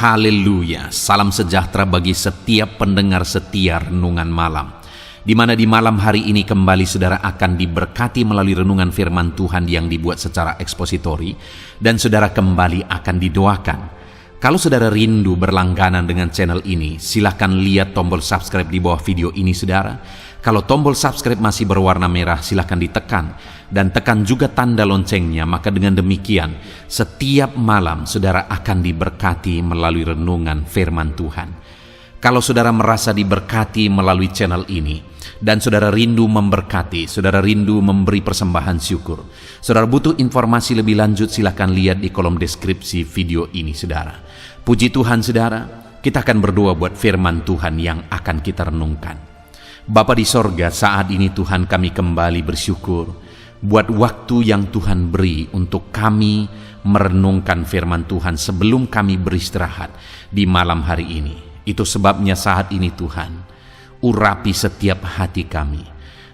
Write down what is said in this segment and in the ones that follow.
Haleluya, salam sejahtera bagi setiap pendengar setia Renungan Malam, di mana di malam hari ini kembali saudara akan diberkati melalui renungan firman Tuhan yang dibuat secara ekspositori, dan saudara kembali akan didoakan. Kalau saudara rindu berlangganan dengan channel ini, silahkan lihat tombol subscribe di bawah video ini saudara. Kalau tombol subscribe masih berwarna merah, silahkan ditekan. Dan tekan juga tanda loncengnya, maka dengan demikian setiap malam saudara akan diberkati melalui renungan firman Tuhan. Kalau saudara merasa diberkati melalui channel ini, dan saudara rindu memberkati, saudara rindu memberi persembahan syukur, saudara butuh informasi lebih lanjut, silahkan lihat di kolom deskripsi video ini saudara. Puji Tuhan saudara, kita akan berdoa buat firman Tuhan yang akan kita renungkan. Bapa di sorga, saat ini Tuhan kami kembali bersyukur buat waktu yang Tuhan beri untuk kami merenungkan firman Tuhan sebelum kami beristirahat di malam hari ini. Itu sebabnya saat ini Tuhan, urapi setiap hati kami.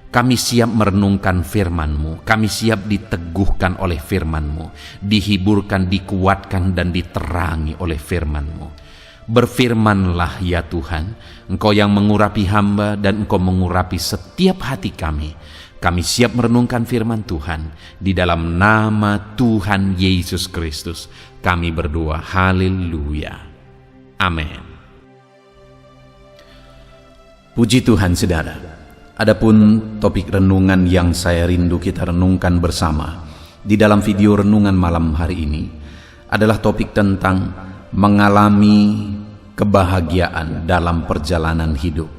Kami siap merenungkan firman-Mu, kami siap diteguhkan oleh firman-Mu, dihiburkan, dikuatkan, dan diterangi oleh firman-Mu. Berfirmanlah ya Tuhan, Engkau yang mengurapi hamba dan Engkau mengurapi setiap hati kami. Kami siap merenungkan firman Tuhan. Di dalam nama Tuhan Yesus Kristus kami berdoa, haleluya, amin. Puji Tuhan saudara, adapun topik renungan yang saya rindu kita renungkan bersama di dalam video renungan malam hari ini adalah topik tentang mengalami kebahagiaan dalam perjalanan hidup.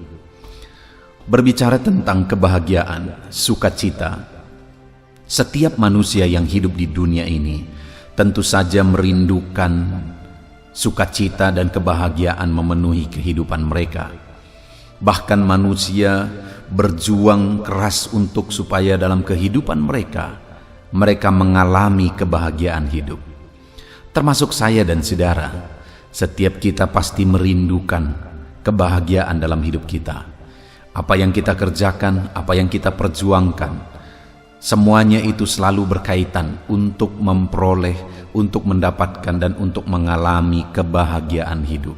Berbicara tentang kebahagiaan, sukacita, setiap manusia yang hidup di dunia ini tentu saja merindukan sukacita dan kebahagiaan memenuhi kehidupan mereka. Bahkan manusia berjuang keras untuk supaya dalam kehidupan mereka mengalami kebahagiaan hidup. Termasuk saya dan saudara. Setiap kita pasti merindukan kebahagiaan dalam hidup kita. Apa yang kita kerjakan, apa yang kita perjuangkan, semuanya itu selalu berkaitan untuk memperoleh, untuk mendapatkan, dan untuk mengalami kebahagiaan hidup.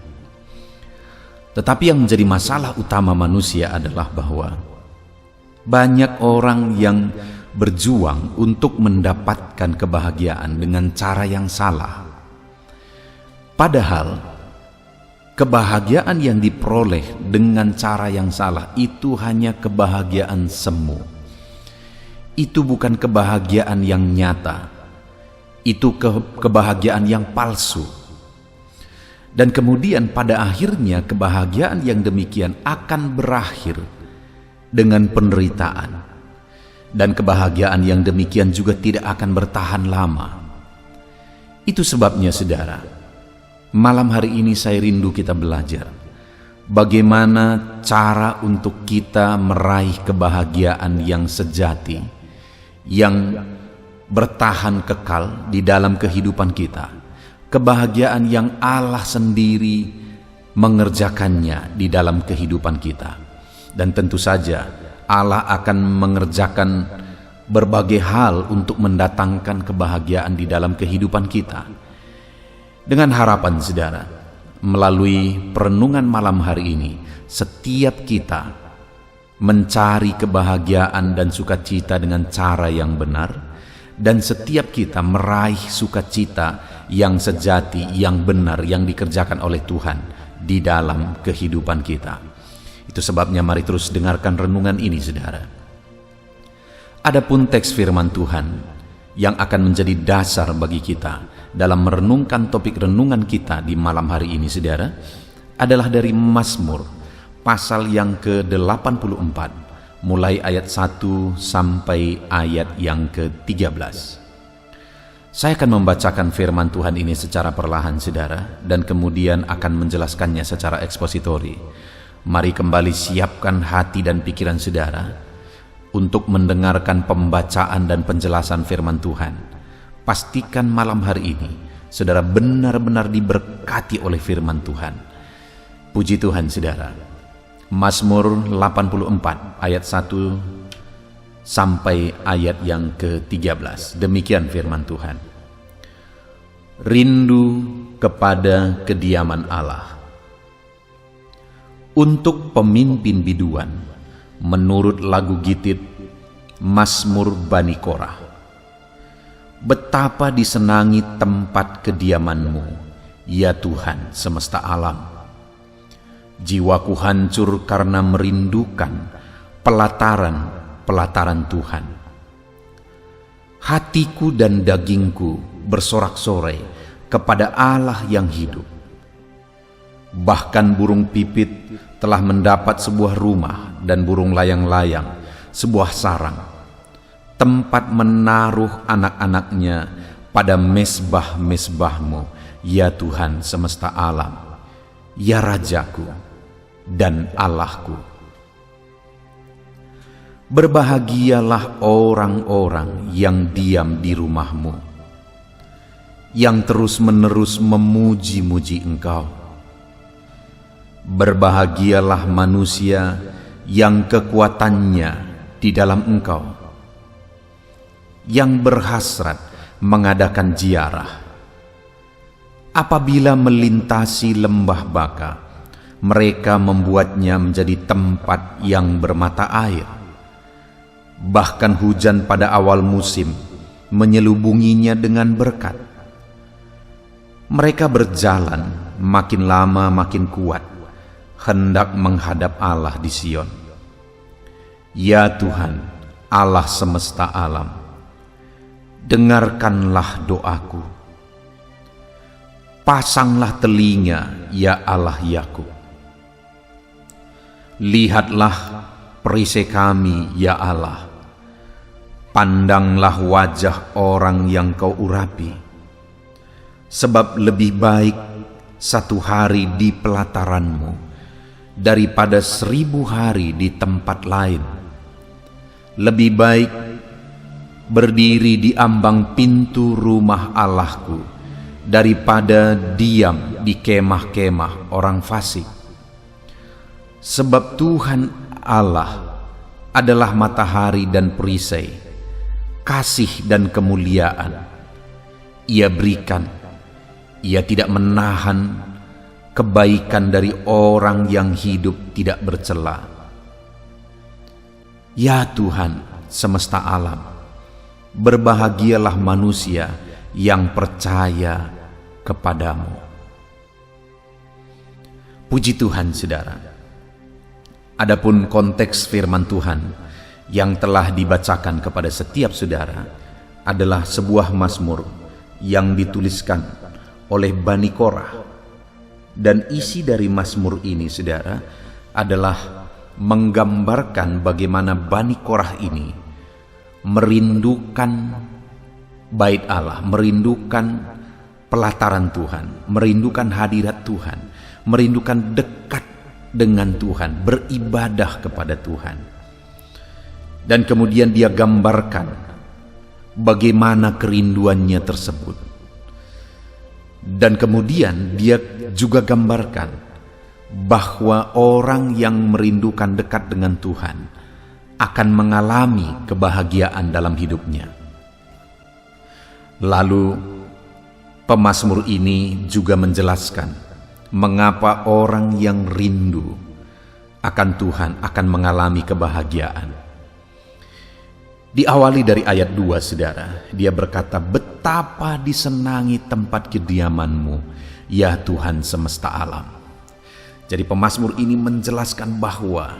Tetapi yang menjadi masalah utama manusia adalah bahwa banyak orang yang berjuang untuk mendapatkan kebahagiaan dengan cara yang salah. Padahal kebahagiaan yang diperoleh dengan cara yang salah itu hanya kebahagiaan semu. Itu bukan kebahagiaan yang nyata. Itu kebahagiaan yang palsu. Dan kemudian pada akhirnya kebahagiaan yang demikian akan berakhir dengan penderitaan. Dan kebahagiaan yang demikian juga tidak akan bertahan lama. Itu sebabnya saudara, malam hari ini saya rindu kita belajar bagaimana cara untuk kita meraih kebahagiaan yang sejati, yang bertahan kekal di dalam kehidupan kita. Kebahagiaan yang Allah sendiri mengerjakannya di dalam kehidupan kita. Dan tentu saja Allah akan mengerjakan berbagai hal untuk mendatangkan kebahagiaan di dalam kehidupan kita. Dengan harapan saudara, melalui perenungan malam hari ini, setiap kita mencari kebahagiaan dan sukacita dengan cara yang benar, dan setiap kita meraih sukacita yang sejati, yang benar, yang dikerjakan oleh Tuhan di dalam kehidupan kita. Itu sebabnya mari terus dengarkan renungan ini saudara. Adapun teks firman Tuhan yang akan menjadi dasar bagi kita dalam merenungkan topik renungan kita di malam hari ini saudara adalah dari Mazmur pasal yang ke-84 mulai ayat 1 sampai ayat yang ke-13. Saya akan membacakan firman Tuhan ini secara perlahan saudara, dan kemudian akan menjelaskannya secara ekspositori. Mari kembali siapkan hati dan pikiran saudara untuk mendengarkan pembacaan dan penjelasan firman Tuhan. Pastikan malam hari ini saudara benar-benar diberkati oleh firman Tuhan. Puji Tuhan saudara. Mazmur 84 ayat 1 sampai ayat yang ke-13. Demikian firman Tuhan. Rindu kepada kediaman Allah. Untuk pemimpin biduan, menurut lagu Gitit, Mazmur Bani Korah. Betapa disenangi tempat kediaman-Mu, ya Tuhan semesta alam. Jiwaku hancur karena merindukan pelataran Tuhan. Hatiku dan dagingku bersorak-sorai kepada Allah yang hidup. Bahkan burung pipit telah mendapat sebuah rumah dan burung layang-layang sebuah sarang, tempat menaruh anak-anaknya pada mesbah-mesbah-Mu, ya Tuhan semesta alam, ya Rajaku dan Allahku. Berbahagialah orang-orang yang diam di rumah-Mu, yang terus-menerus memuji-muji Engkau. Berbahagialah manusia yang kekuatannya di dalam Engkau, yang berhasrat mengadakan ziarah. Apabila melintasi lembah Baka, mereka membuatnya menjadi tempat yang bermata air. Bahkan hujan pada awal musim menyelubunginya dengan berkat. Mereka berjalan makin lama makin kuat, hendak menghadap Allah di Sion. Ya Tuhan, Allah semesta alam, dengarkanlah doaku. Pasanglah telinga, ya Allah Yakub. Lihatlah perisai kami, ya Allah. Pandanglah wajah orang yang Kau urapi. Sebab lebih baik satu hari di pelataran-Mu daripada 1000 hari di tempat lain. Lebih baik berdiri di ambang pintu rumah Allahku daripada diam di kemah-kemah orang fasik. Sebab Tuhan Allah adalah matahari dan perisai, kasih dan kemuliaan. Ia berikan, Ia tidak menahan kebaikan dari orang yang hidup tidak bercela. Ya Tuhan semesta alam, berbahagialah manusia yang percaya kepadamu. Puji Tuhan, saudara. Adapun konteks firman Tuhan yang telah dibacakan kepada setiap saudara adalah sebuah mazmur yang dituliskan oleh Bani Korah. Dan isi dari mazmur ini, saudara, adalah menggambarkan bagaimana Bani Korah ini merindukan bait Allah, merindukan pelataran Tuhan, merindukan hadirat Tuhan, merindukan dekat dengan Tuhan, beribadah kepada Tuhan. Dan kemudian dia gambarkan bagaimana kerinduannya tersebut. Dan kemudian dia juga gambarkan bahwa orang yang merindukan dekat dengan Tuhan akan mengalami kebahagiaan dalam hidupnya. Lalu pemazmur ini juga menjelaskan mengapa orang yang rindu akan Tuhan akan mengalami kebahagiaan. Diawali dari ayat 2, saudara. Dia berkata, betapa disenangi tempat kediaman-Mu, ya Tuhan semesta alam. Jadi pemazmur ini menjelaskan bahwa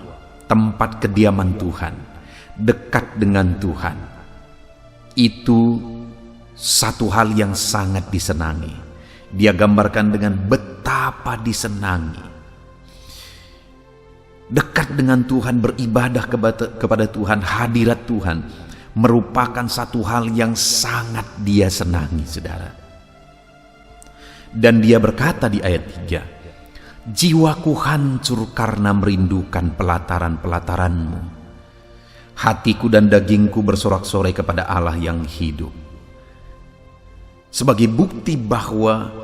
tempat kediaman Tuhan, dekat dengan Tuhan, itu satu hal yang sangat disenangi. Dia gambarkan dengan betapa disenangi. Dekat dengan Tuhan, beribadah kepada Tuhan, hadirat Tuhan merupakan satu hal yang sangat dia senangi, saudara. Dan dia berkata di ayat 3, jiwaku hancur karena merindukan pelataran-pelataran-Mu. Hatiku dan dagingku bersorak-sorai kepada Allah yang hidup. Sebagai bukti bahwa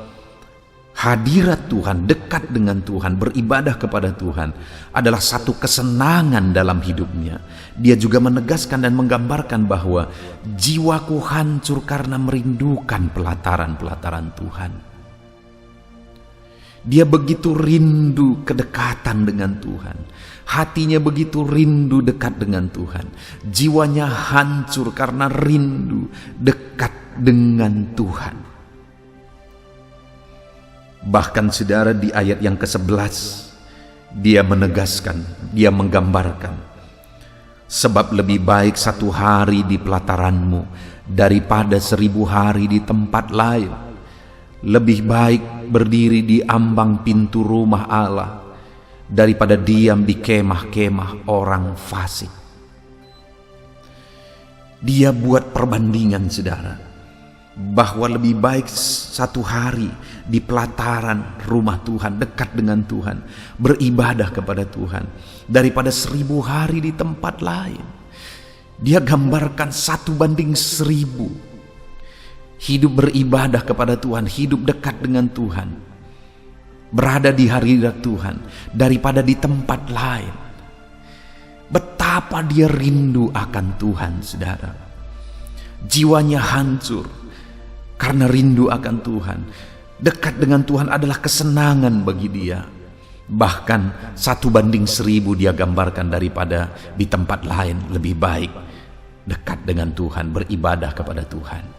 Hadirat Tuhan, dekat dengan Tuhan, beribadah kepada Tuhan adalah satu kesenangan dalam hidupnya. Dia juga menegaskan dan menggambarkan bahwa jiwaku hancur karena merindukan pelataran-pelataran Tuhan. Dia begitu rindu kedekatan dengan Tuhan. Hatinya begitu rindu dekat dengan Tuhan. Jiwanya hancur karena rindu dekat dengan Tuhan. Bahkan saudara, di ayat yang ke-11 dia menegaskan, dia menggambarkan, sebab lebih baik 1 hari di pelataranmu daripada 1000 hari di tempat lain. Lebih baik berdiri di ambang pintu rumah Allah daripada diam di kemah-kemah orang fasik. Dia buat perbandingan saudara, bahwa lebih baik 1 hari di pelataran rumah Tuhan, dekat dengan Tuhan, beribadah kepada Tuhan, daripada 1000 hari di tempat lain. Dia gambarkan 1:1000. Hidup beribadah kepada Tuhan, hidup dekat dengan Tuhan, berada di hadirat Tuhan, daripada di tempat lain. Betapa dia rindu akan Tuhan saudara. Jiwanya hancur karena rindu akan Tuhan. Dekat dengan Tuhan adalah kesenangan bagi dia. Bahkan 1:1000 dia gambarkan daripada di tempat lain. Lebih baik dekat dengan Tuhan, beribadah kepada Tuhan.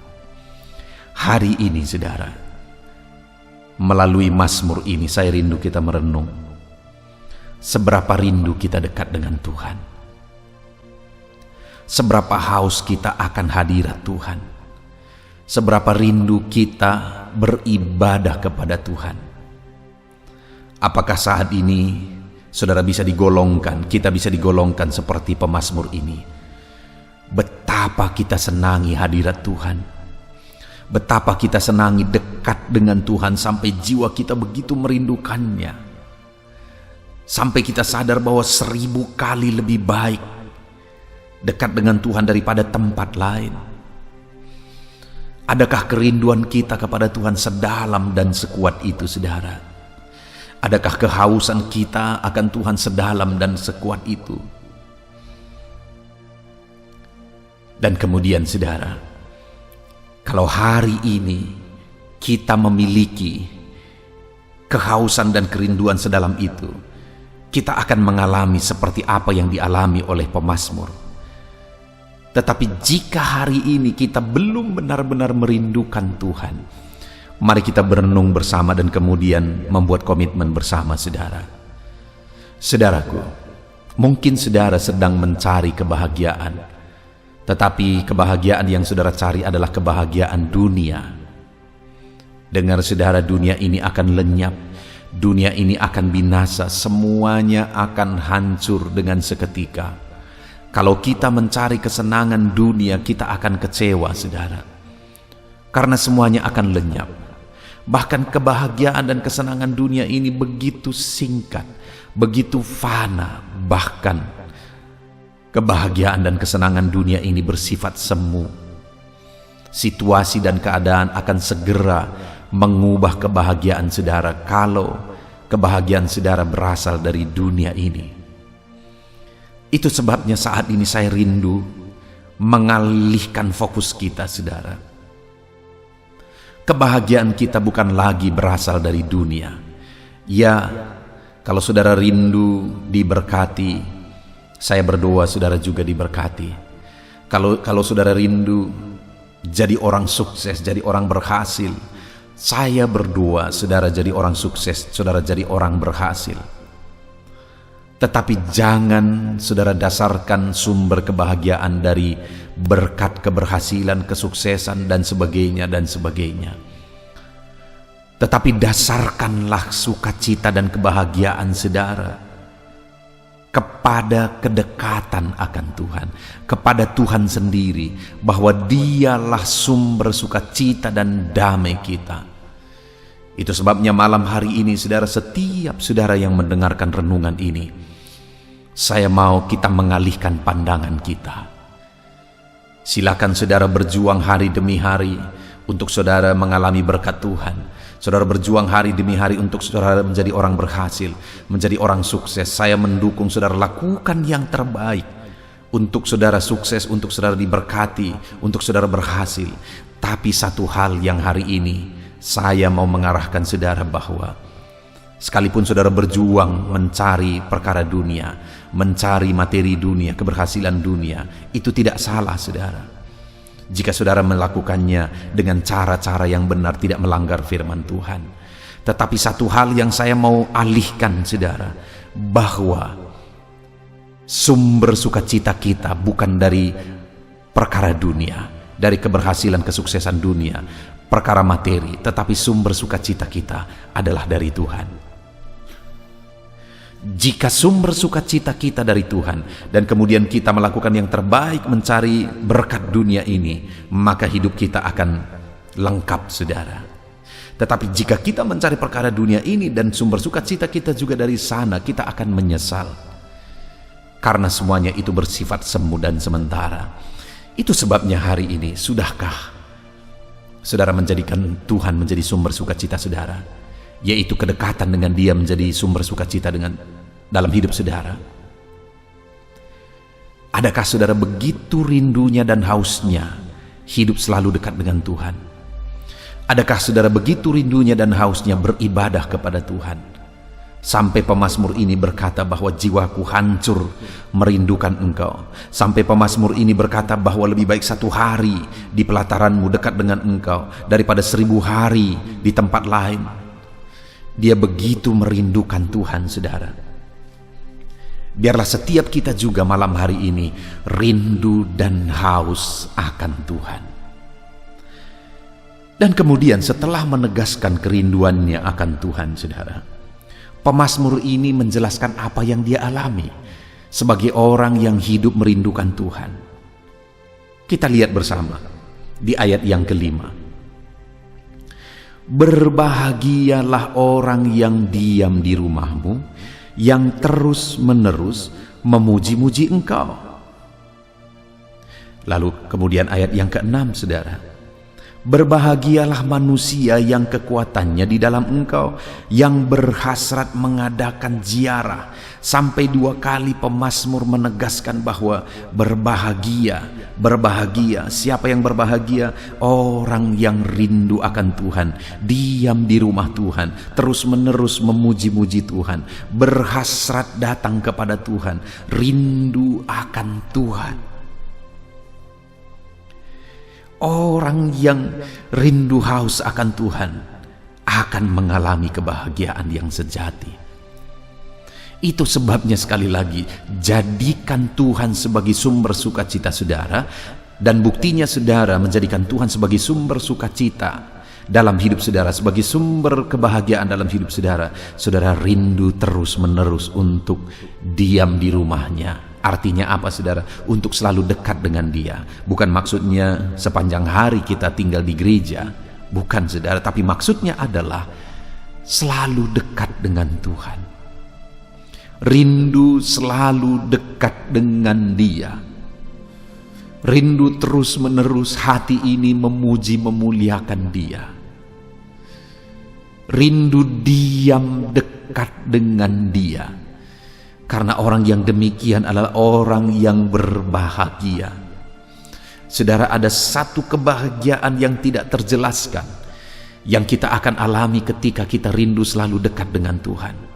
Hari ini saudara, melalui Mazmur ini saya rindu kita merenung seberapa rindu kita dekat dengan Tuhan, seberapa haus kita akan hadirat Tuhan, seberapa rindu kita beribadah kepada Tuhan. Apakah saat ini saudara bisa digolongkan, kita bisa digolongkan seperti pemazmur ini? Betapa kita senangi hadirat Tuhan, betapa kita senangi dekat dengan Tuhan sampai jiwa kita begitu merindukannya, sampai kita sadar bahwa 1000 kali lebih baik dekat dengan Tuhan daripada tempat lain. Adakah kerinduan kita kepada Tuhan sedalam dan sekuat itu saudara? Adakah kehausan kita akan Tuhan sedalam dan sekuat itu? Dan kemudian saudara, kalau hari ini kita memiliki kehausan dan kerinduan sedalam itu, kita akan mengalami seperti apa yang dialami oleh pemazmur. Tetapi jika hari ini kita belum benar-benar merindukan Tuhan, mari kita berenung bersama dan kemudian membuat komitmen bersama saudara. Saudaraku, mungkin saudara sedang mencari kebahagiaan, tetapi kebahagiaan yang saudara cari adalah kebahagiaan dunia. Dengar saudara, dunia ini akan lenyap, dunia ini akan binasa, semuanya akan hancur dengan seketika. Kalau kita mencari kesenangan dunia, kita akan kecewa saudara, karena semuanya akan lenyap. Bahkan kebahagiaan dan kesenangan dunia ini begitu singkat, begitu fana. Bahkan kebahagiaan dan kesenangan dunia ini bersifat semu. Situasi dan keadaan akan segera mengubah kebahagiaan saudara kalau kebahagiaan saudara berasal dari dunia ini. Itu sebabnya saat ini saya rindu mengalihkan fokus kita saudara. Kebahagiaan kita bukan lagi berasal dari dunia. Ya, kalau saudara rindu diberkati, saya berdoa saudara juga diberkati. Kalau saudara rindu jadi orang sukses, jadi orang berhasil, saya berdoa saudara jadi orang sukses, saudara jadi orang berhasil. Tetapi jangan saudara dasarkan sumber kebahagiaan dari berkat keberhasilan, kesuksesan dan sebagainya. Tetapi dasarkanlah sukacita dan kebahagiaan saudara kepada kedekatan akan Tuhan, kepada Tuhan sendiri, bahwa Dialah sumber sukacita dan damai kita. Itu sebabnya malam hari ini saudara, setiap saudara yang mendengarkan renungan ini, saya mau kita mengalihkan pandangan kita. Silakan saudara berjuang hari demi hari untuk saudara mengalami berkat Tuhan. Saudara berjuang hari demi hari untuk saudara menjadi orang berhasil, menjadi orang sukses. Saya mendukung saudara lakukan yang terbaik untuk saudara sukses, untuk saudara diberkati, untuk saudara berhasil. Tapi satu hal yang hari ini saya mau mengarahkan saudara bahwa sekalipun saudara berjuang mencari perkara dunia, mencari materi dunia, keberhasilan dunia, itu tidak salah saudara. Jika saudara melakukannya dengan cara-cara yang benar, tidak melanggar firman Tuhan. Tetapi satu hal yang saya mau alihkan saudara, bahwa sumber sukacita kita bukan dari perkara dunia, dari keberhasilan kesuksesan dunia, perkara materi, tetapi sumber sukacita kita adalah dari Tuhan. Jika sumber sukacita kita dari Tuhan dan kemudian kita melakukan yang terbaik mencari berkat dunia ini, maka hidup kita akan lengkap saudara. Tetapi jika kita mencari perkara dunia ini dan sumber sukacita kita juga dari sana, kita akan menyesal, karena semuanya itu bersifat semu dan sementara. Itu sebabnya hari ini, sudahkah saudara menjadikan Tuhan menjadi sumber sukacita saudara, yaitu kedekatan dengan Dia menjadi sumber sukacita dalam hidup saudara? Adakah saudara begitu rindunya dan hausnya hidup selalu dekat dengan Tuhan? Adakah saudara begitu rindunya dan hausnya beribadah kepada Tuhan, sampai pemazmur ini berkata bahwa jiwaku hancur merindukan Engkau, sampai pemazmur ini berkata bahwa lebih baik 1 hari di pelataranmu dekat dengan Engkau daripada 1000 hari di tempat lain? Dia begitu merindukan Tuhan saudara. Biarlah setiap kita juga malam hari ini rindu dan haus akan Tuhan. Dan kemudian setelah menegaskan kerinduannya akan Tuhan saudara, pemazmur ini menjelaskan apa yang dia alami sebagai orang yang hidup merindukan Tuhan. Kita lihat bersama di ayat yang ke-5. Berbahagialah orang yang diam di rumahmu, yang terus-menerus memuji-muji Engkau. Lalu kemudian ayat yang ke-6 saudara. Berbahagialah manusia yang kekuatannya di dalam Engkau, yang berhasrat mengadakan ziarah. Sampai 2 kali pemazmur menegaskan bahwa berbahagia. Siapa yang berbahagia? Orang yang rindu akan Tuhan, diam di rumah Tuhan, terus-menerus memuji-muji Tuhan, berhasrat datang kepada Tuhan, rindu akan Tuhan. Orang yang rindu haus akan Tuhan akan mengalami kebahagiaan yang sejati. Itu sebabnya sekali lagi, jadikan Tuhan sebagai sumber sukacita saudara, dan buktinya saudara menjadikan Tuhan sebagai sumber sukacita dalam hidup saudara, sebagai sumber kebahagiaan dalam hidup saudara. Saudara rindu terus-menerus untuk diam di rumahnya. Artinya apa saudara? Untuk selalu dekat dengan Dia. Bukan maksudnya sepanjang hari kita tinggal di gereja, bukan saudara, tapi maksudnya adalah selalu dekat dengan Tuhan. Rindu selalu dekat dengan Dia. Rindu terus-menerus hati ini memuji memuliakan Dia. Rindu diam dekat dengan Dia. Karena orang yang demikian adalah orang yang berbahagia. Saudara, ada satu kebahagiaan yang tidak terjelaskan yang kita akan alami ketika kita rindu selalu dekat dengan Tuhan.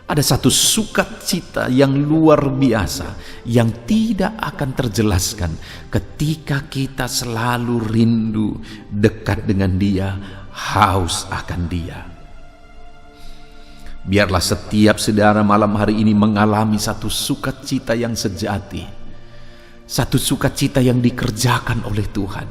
Ada satu sukacita yang luar biasa yang tidak akan terjelaskan ketika kita selalu rindu dekat dengan Dia, haus akan Dia. Biarlah setiap saudara malam hari ini mengalami satu sukacita yang sejati, satu sukacita yang dikerjakan oleh Tuhan,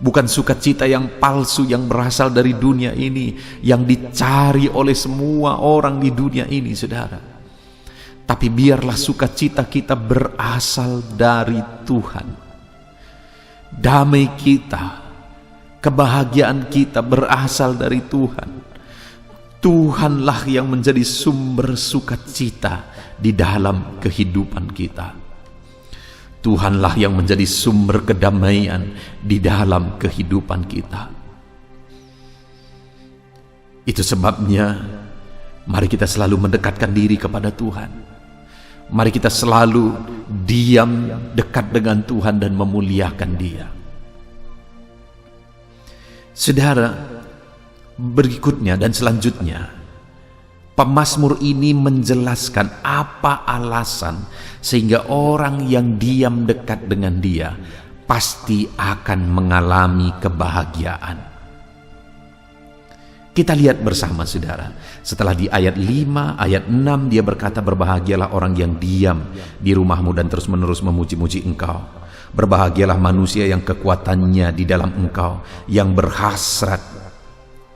bukan sukacita yang palsu yang berasal dari dunia ini, yang dicari oleh semua orang di dunia ini saudara. Tapi biarlah sukacita kita berasal dari Tuhan. Damai kita, kebahagiaan kita berasal dari Tuhan. Tuhanlah yang menjadi sumber sukacita di dalam kehidupan kita. Tuhanlah yang menjadi sumber kedamaian di dalam kehidupan kita. Itu sebabnya mari kita selalu mendekatkan diri kepada Tuhan. Mari kita selalu diam dekat dengan Tuhan dan memuliakan Dia. Saudara, berikutnya dan selanjutnya, pemazmur ini menjelaskan apa alasan sehingga orang yang diam dekat dengan Dia pasti akan mengalami kebahagiaan. Kita lihat bersama saudara, setelah di ayat 5, ayat 6 dia berkata, berbahagialah orang yang diam di rumahmu dan terus menerus memuji-muji engkau. Berbahagialah manusia yang kekuatannya di dalam engkau, yang berhasrat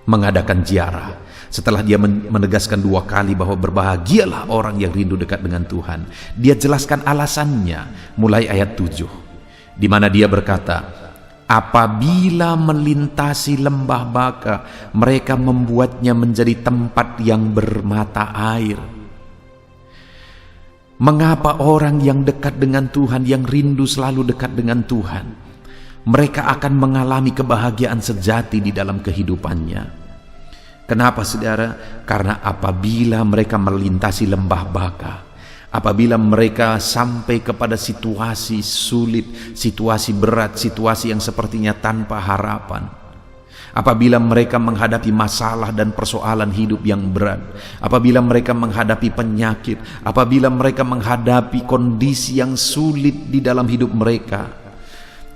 mengadakan ziarah. Setelah dia menegaskan 2 kali bahwa berbahagialah orang yang rindu dekat dengan Tuhan, dia jelaskan alasannya mulai ayat 7, di mana dia berkata, apabila melintasi lembah baka, mereka membuatnya menjadi tempat yang bermata air. Mengapa orang yang dekat dengan Tuhan, yang rindu selalu dekat dengan Tuhan, mereka akan mengalami kebahagiaan sejati di dalam kehidupannya? Kenapa saudara? Karena apabila mereka melintasi lembah baka, apabila mereka sampai kepada situasi sulit, situasi berat, situasi yang sepertinya tanpa harapan, apabila mereka menghadapi masalah dan persoalan hidup yang berat, apabila mereka menghadapi penyakit, apabila mereka menghadapi kondisi yang sulit di dalam hidup mereka,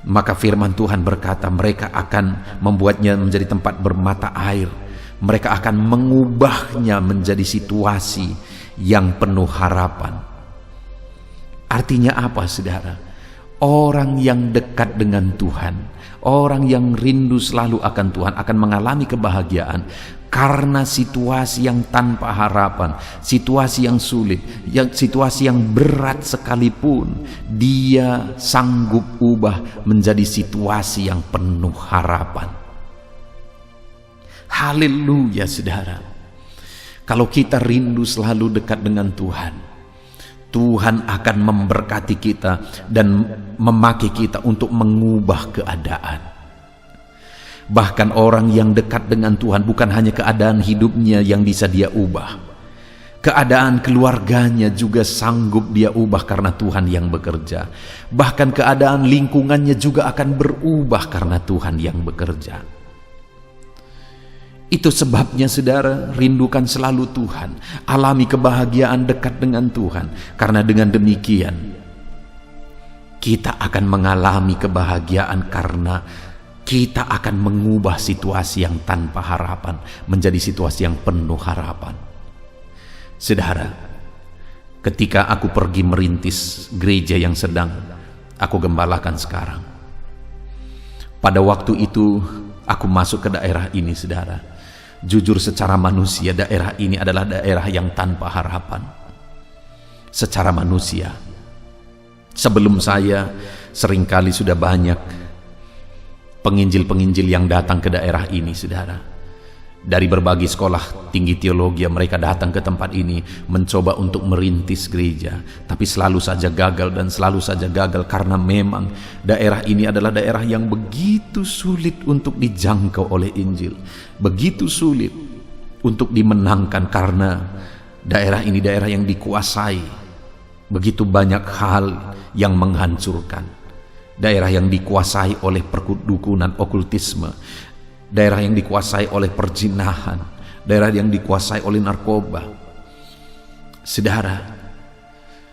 maka firman Tuhan berkata mereka akan membuatnya menjadi tempat bermata air. Mereka akan mengubahnya menjadi situasi yang penuh harapan. Artinya apa saudara? Orang yang dekat dengan Tuhan, orang yang rindu selalu akan Tuhan akan mengalami kebahagiaan karena situasi yang tanpa harapan, situasi yang sulit, situasi yang berat sekalipun, dia sanggup ubah menjadi situasi yang penuh harapan. Haleluya saudara. Kalau kita rindu selalu dekat dengan Tuhan, Tuhan akan memberkati kita dan memakai kita untuk mengubah keadaan. Bahkan orang yang dekat dengan Tuhan, bukan hanya keadaan hidupnya yang bisa dia ubah, keadaan keluarganya juga sanggup dia ubah karena Tuhan yang bekerja. Bahkan keadaan lingkungannya juga akan berubah karena Tuhan yang bekerja. Itu sebabnya saudara, rindukan selalu Tuhan, alami kebahagiaan dekat dengan Tuhan. Karena dengan demikian kita akan mengalami kebahagiaan, karena kita akan mengubah situasi yang tanpa harapan menjadi situasi yang penuh harapan. Saudara, ketika aku pergi merintis gereja yang sedang aku gembalakan sekarang, pada waktu itu aku masuk ke daerah ini saudara. Jujur secara manusia, daerah ini adalah daerah yang tanpa harapan. Secara manusia, sebelum saya seringkali sudah banyak penginjil-penginjil yang datang ke daerah ini saudara. Dari berbagai sekolah tinggi teologi mereka datang ke tempat ini mencoba untuk merintis gereja, tapi selalu saja gagal dan selalu saja gagal karena memang daerah ini adalah daerah yang begitu sulit untuk dijangkau oleh Injil, begitu sulit untuk dimenangkan karena daerah ini daerah yang dikuasai begitu banyak hal yang menghancurkan, daerah yang dikuasai oleh perdukunan okultisme, daerah yang dikuasai oleh perzinahan, daerah yang dikuasai oleh narkoba. Saudara,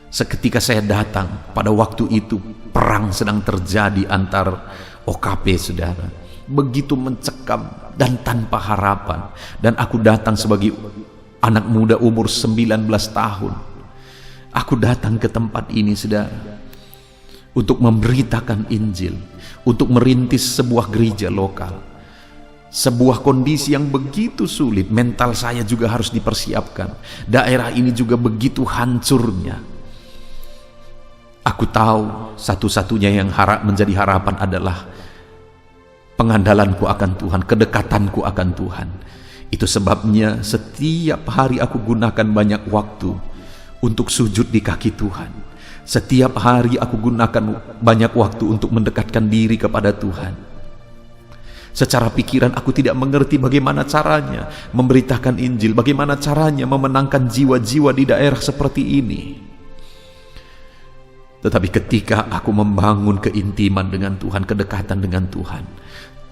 seketika saya datang, pada waktu itu perang sedang terjadi antar OKP saudara, begitu mencekam dan tanpa harapan. Dan aku datang sebagai anak muda umur 19 tahun. Aku datang ke tempat ini saudara, untuk memberitakan Injil, untuk merintis sebuah gereja lokal. Sebuah kondisi yang begitu sulit, mental saya juga harus dipersiapkan. Daerah ini juga begitu hancurnya. Aku tahu satu-satunya yang menjadi harapan adalah pengandalanku akan Tuhan, kedekatanku akan Tuhan. Itu sebabnya setiap hari aku gunakan banyak waktu untuk sujud di kaki Tuhan. Setiap hari aku gunakan banyak waktu untuk mendekatkan diri kepada Tuhan. Secara pikiran aku tidak mengerti bagaimana caranya memberitakan Injil, bagaimana caranya memenangkan jiwa-jiwa di daerah seperti ini. Tetapi ketika aku membangun keintiman dengan Tuhan, kedekatan dengan Tuhan,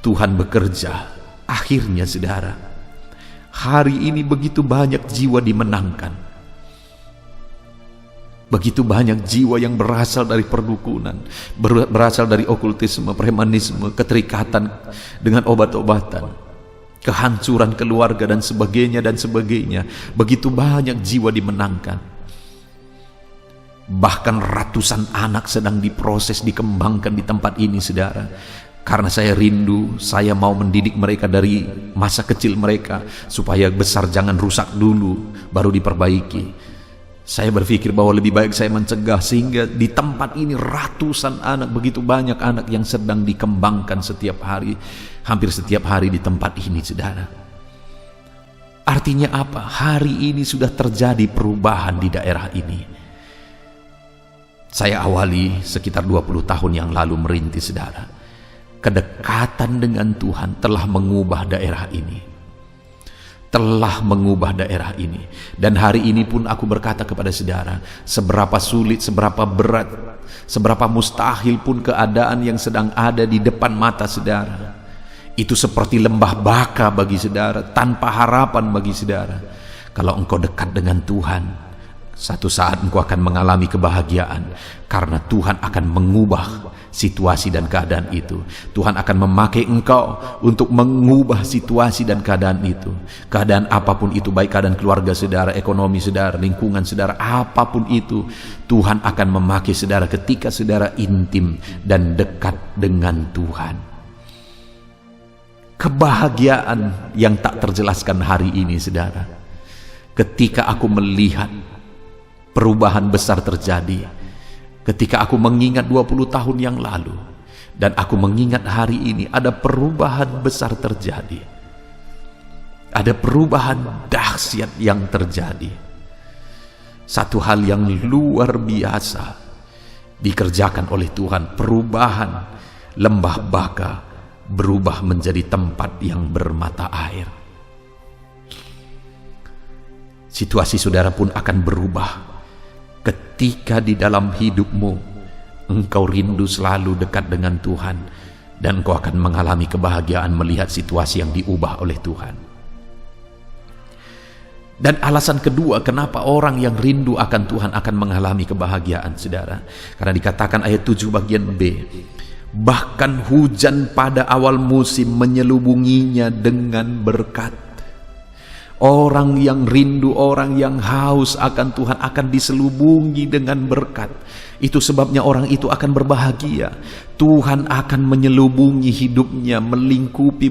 Tuhan bekerja. Akhirnya saudara, hari ini begitu banyak jiwa dimenangkan. Begitu banyak jiwa yang berasal dari perdukunan, berasal dari okultisme, premanisme, keterikatan dengan obat-obatan, kehancuran keluarga dan sebagainya dan sebagainya. Begitu banyak jiwa dimenangkan. Bahkan ratusan anak sedang diproses, dikembangkan di tempat ini saudara. Karena saya rindu, saya mau mendidik mereka dari masa kecil mereka, supaya besar jangan rusak dulu, baru diperbaiki. Saya berpikir bahwa lebih baik saya mencegah, sehingga di tempat ini ratusan anak, begitu banyak anak yang sedang dikembangkan setiap hari, hampir setiap hari di tempat ini saudara. Artinya apa? Hari ini sudah terjadi perubahan di daerah ini. Saya awali sekitar 20 tahun yang lalu merintis saudara. Kedekatan dengan Tuhan telah mengubah daerah ini. Telah mengubah daerah ini. Dan hari ini pun aku berkata kepada saudara, seberapa sulit, seberapa berat, seberapa mustahil pun keadaan yang sedang ada di depan mata saudara, itu seperti lembah baka bagi saudara, tanpa harapan bagi saudara. Kalau engkau dekat dengan Tuhan, satu saat engkau akan mengalami kebahagiaan, karena Tuhan akan mengubah situasi dan keadaan itu. Tuhan akan memakai engkau untuk mengubah situasi dan keadaan itu. Keadaan apapun itu, baik keadaan keluarga saudara, ekonomi saudara, lingkungan saudara, apapun itu, Tuhan akan memakai saudara ketika saudara intim dan dekat dengan Tuhan. Kebahagiaan yang tak terjelaskan hari ini saudara, ketika aku melihat perubahan besar terjadi. Ketika aku mengingat 20 tahun yang lalu, dan aku mengingat hari ini, ada perubahan besar terjadi. Ada perubahan dahsyat yang terjadi. Satu hal yang luar biasa dikerjakan oleh Tuhan. Perubahan lembah baka berubah menjadi tempat yang bermata air. Situasi saudara pun akan berubah ketika di dalam hidupmu engkau rindu selalu dekat dengan Tuhan, dan engkau akan mengalami kebahagiaan melihat situasi yang diubah oleh Tuhan. Dan alasan kedua kenapa orang yang rindu akan Tuhan akan mengalami kebahagiaan saudara, karena dikatakan ayat 7 bagian B, bahkan hujan pada awal musim menyelubunginya dengan berkat. Orang yang rindu, orang yang haus akan Tuhan akan diselubungi dengan berkat. Itu sebabnya orang itu akan berbahagia. Tuhan akan menyelubungi hidupnya, melingkupi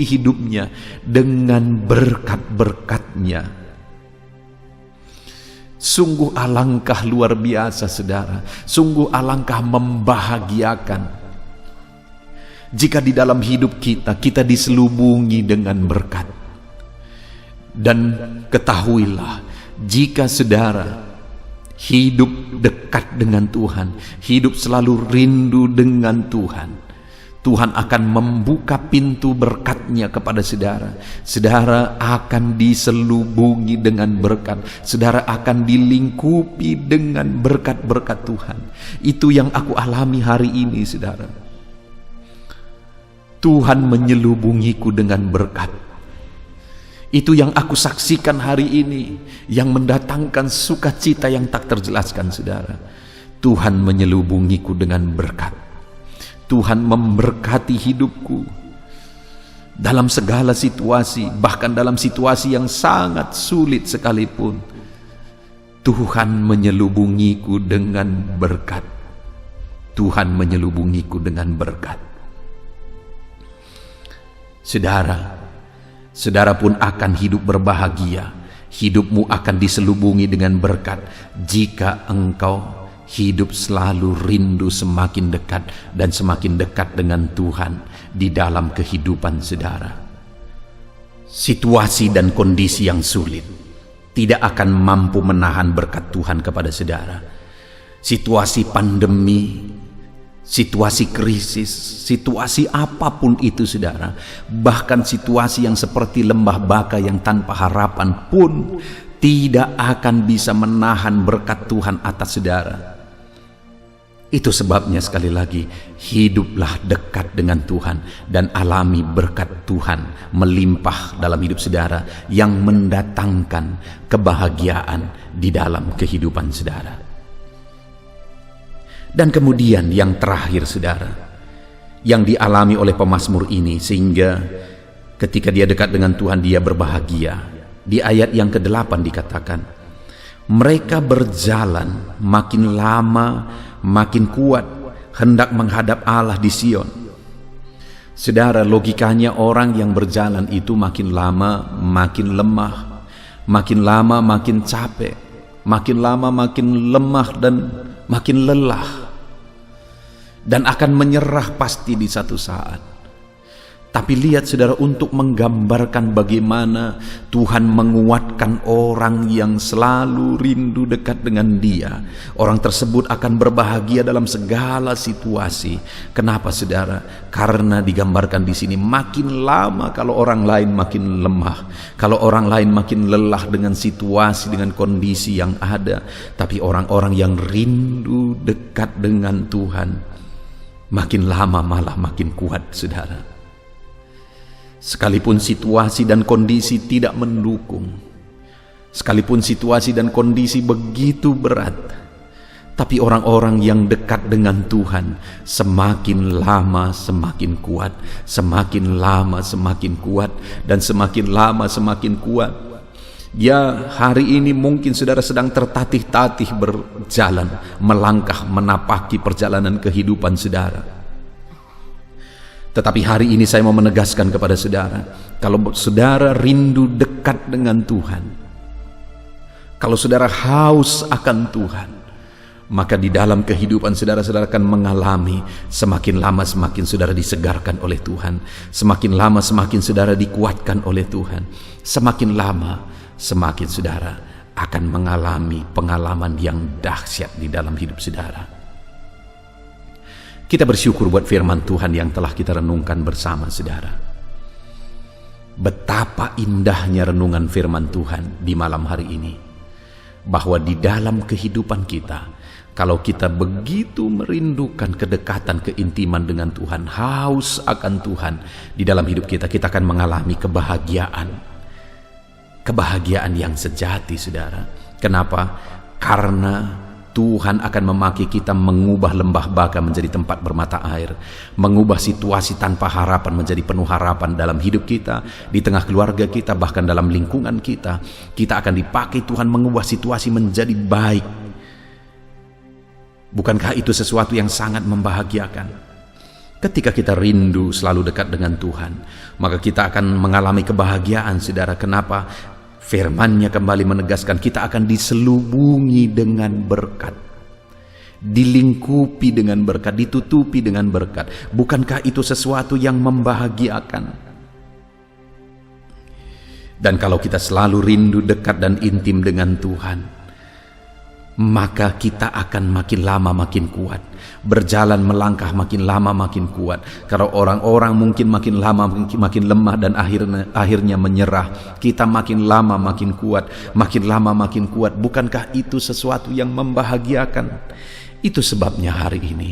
hidupnya dengan berkat-berkatnya. Sungguh alangkah luar biasa saudara, sungguh alangkah membahagiakan jika di dalam hidup kita diselubungi dengan berkat. Dan ketahuilah, jika saudara hidup dekat dengan Tuhan, hidup selalu rindu dengan Tuhan, Tuhan akan membuka pintu berkat-Nya kepada saudara. Saudara akan diselubungi dengan berkat, saudara akan dilingkupi dengan berkat-berkat Tuhan. Itu yang aku alami hari ini saudara. Tuhan menyelubungiku dengan berkat. Itu yang aku saksikan hari ini, yang mendatangkan sukacita yang tak terjelaskan saudara. Tuhan menyelubungiku dengan berkat. Tuhan memberkati hidupku dalam segala situasi, bahkan dalam situasi yang sangat sulit sekalipun. Tuhan menyelubungiku dengan berkat. Tuhan menyelubungiku dengan berkat. Saudara pun akan hidup berbahagia. Hidupmu akan diselubungi dengan berkat jika engkau hidup selalu rindu semakin dekat dan semakin dekat dengan Tuhan di dalam kehidupan saudara. Situasi dan kondisi yang sulit tidak akan mampu menahan berkat Tuhan kepada saudara. Situasi pandemi situasi krisis, situasi apapun itu saudara, bahkan situasi yang seperti lembah baka yang tanpa harapan pun tidak akan bisa menahan berkat Tuhan atas saudara. Itu sebabnya sekali lagi, hiduplah dekat dengan Tuhan dan alami berkat Tuhan melimpah dalam hidup saudara yang mendatangkan kebahagiaan di dalam kehidupan saudara. Dan kemudian yang terakhir saudara, yang dialami oleh pemazmur ini sehingga ketika dia dekat dengan Tuhan dia berbahagia. Di ayat yang ke-8 dikatakan, mereka berjalan makin lama makin kuat hendak menghadap Allah di Sion. Saudara, logikanya orang yang berjalan itu makin lama makin lemah, makin lama makin capek, makin lama makin lemah dan makin lelah, dan akan menyerah pasti di satu saat. Tapi lihat saudara, untuk menggambarkan bagaimana Tuhan menguatkan orang yang selalu rindu dekat dengan Dia, orang tersebut akan berbahagia dalam segala situasi. Kenapa saudara? Karena digambarkan di sini makin lama kalau orang lain makin lemah, kalau orang lain makin lelah dengan situasi, dengan kondisi yang ada, tapi orang-orang yang rindu dekat dengan Tuhan makin lama malah makin kuat saudara. Sekalipun situasi dan kondisi tidak mendukung, sekalipun situasi dan kondisi begitu berat, tapi orang-orang yang dekat dengan Tuhan semakin lama semakin kuat, semakin lama semakin kuat, dan semakin lama semakin kuat. Ya, hari ini mungkin saudara sedang tertatih-tatih berjalan, melangkah, menapaki perjalanan kehidupan saudara. Tetapi hari ini saya mau menegaskan kepada saudara, kalau saudara rindu dekat dengan Tuhan, kalau saudara haus akan Tuhan, maka di dalam kehidupan saudara-saudara akan mengalami semakin lama semakin saudara disegarkan oleh Tuhan, semakin lama semakin saudara dikuatkan oleh Tuhan, semakin lama semakin saudara akan mengalami pengalaman yang dahsyat di dalam hidup saudara. Kita bersyukur buat firman Tuhan yang telah kita renungkan bersama saudara. Betapa indahnya renungan firman Tuhan di malam hari ini, bahwa di dalam kehidupan kita, kalau kita begitu merindukan kedekatan, keintiman dengan Tuhan, haus akan Tuhan di dalam hidup kita, kita akan mengalami kebahagiaan. Kebahagiaan yang sejati saudara. Kenapa? Karena Tuhan akan memakai kita mengubah lembah baka menjadi tempat bermata air, mengubah situasi tanpa harapan menjadi penuh harapan dalam hidup kita, di tengah keluarga kita, bahkan dalam lingkungan kita. Kita akan dipakai Tuhan mengubah situasi menjadi baik. Bukankah itu sesuatu yang sangat membahagiakan? Ketika kita rindu selalu dekat dengan Tuhan, maka kita akan mengalami kebahagiaan saudara. Kenapa? Firman-Nya kembali menegaskan kita akan diselubungi dengan berkat, dilingkupi dengan berkat, ditutupi dengan berkat. Bukankah itu sesuatu yang membahagiakan? Dan kalau kita selalu rindu dekat dan intim dengan Tuhan, maka kita akan makin lama makin kuat, berjalan melangkah makin lama makin kuat. Kalau orang-orang mungkin makin lama makin lemah dan akhirnya menyerah, kita makin lama makin kuat, makin lama makin kuat. Bukankah itu sesuatu yang membahagiakan? Itu sebabnya hari ini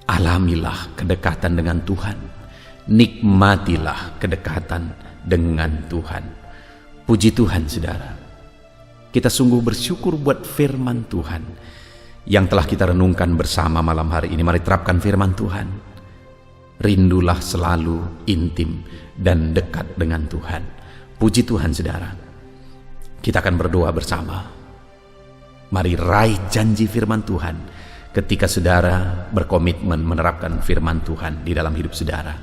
alamilah kedekatan dengan Tuhan, nikmatilah kedekatan dengan Tuhan. Puji Tuhan saudara, kita sungguh bersyukur buat firman Tuhan yang telah kita renungkan bersama malam hari ini. Mari terapkan firman Tuhan. Rindulah selalu intim dan dekat dengan Tuhan. Puji Tuhan saudara. Kita akan berdoa bersama. Mari raih janji firman Tuhan ketika saudara berkomitmen menerapkan firman Tuhan di dalam hidup saudara.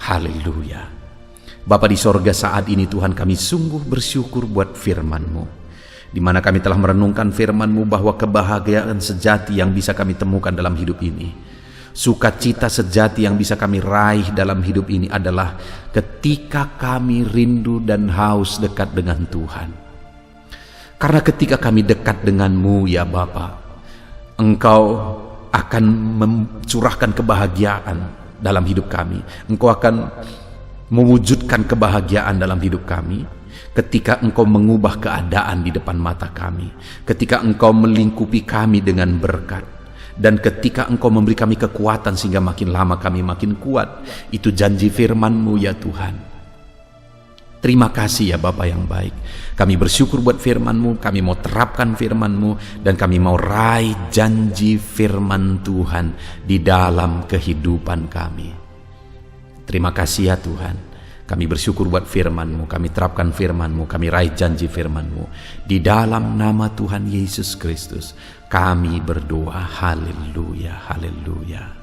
Haleluya. Bapa di sorga, saat ini Tuhan kami sungguh bersyukur buat firman-Mu, di mana kami telah merenungkan firman-Mu bahwa kebahagiaan sejati yang bisa kami temukan dalam hidup ini, sukacita sejati yang bisa kami raih dalam hidup ini adalah ketika kami rindu dan haus dekat dengan Tuhan. Karena ketika kami dekat dengan-Mu ya Bapa, Engkau akan mencurahkan kebahagiaan dalam hidup kami. Engkau akan mewujudkan kebahagiaan dalam hidup kami ketika Engkau mengubah keadaan di depan mata kami, ketika Engkau melingkupi kami dengan berkat, dan ketika Engkau memberi kami kekuatan sehingga makin lama kami makin kuat. Itu janji firman-Mu ya Tuhan. Terima kasih ya Bapa yang baik. Kami bersyukur buat firman-Mu, kami mau terapkan firman-Mu, dan kami mau raih janji firman Tuhan di dalam kehidupan kami. Terima kasih ya Tuhan. Kami bersyukur buat firman-Mu, kami terapkan firman-Mu, kami raih janji firman-Mu. Di dalam nama Tuhan Yesus Kristus, kami berdoa. Haleluya, haleluya.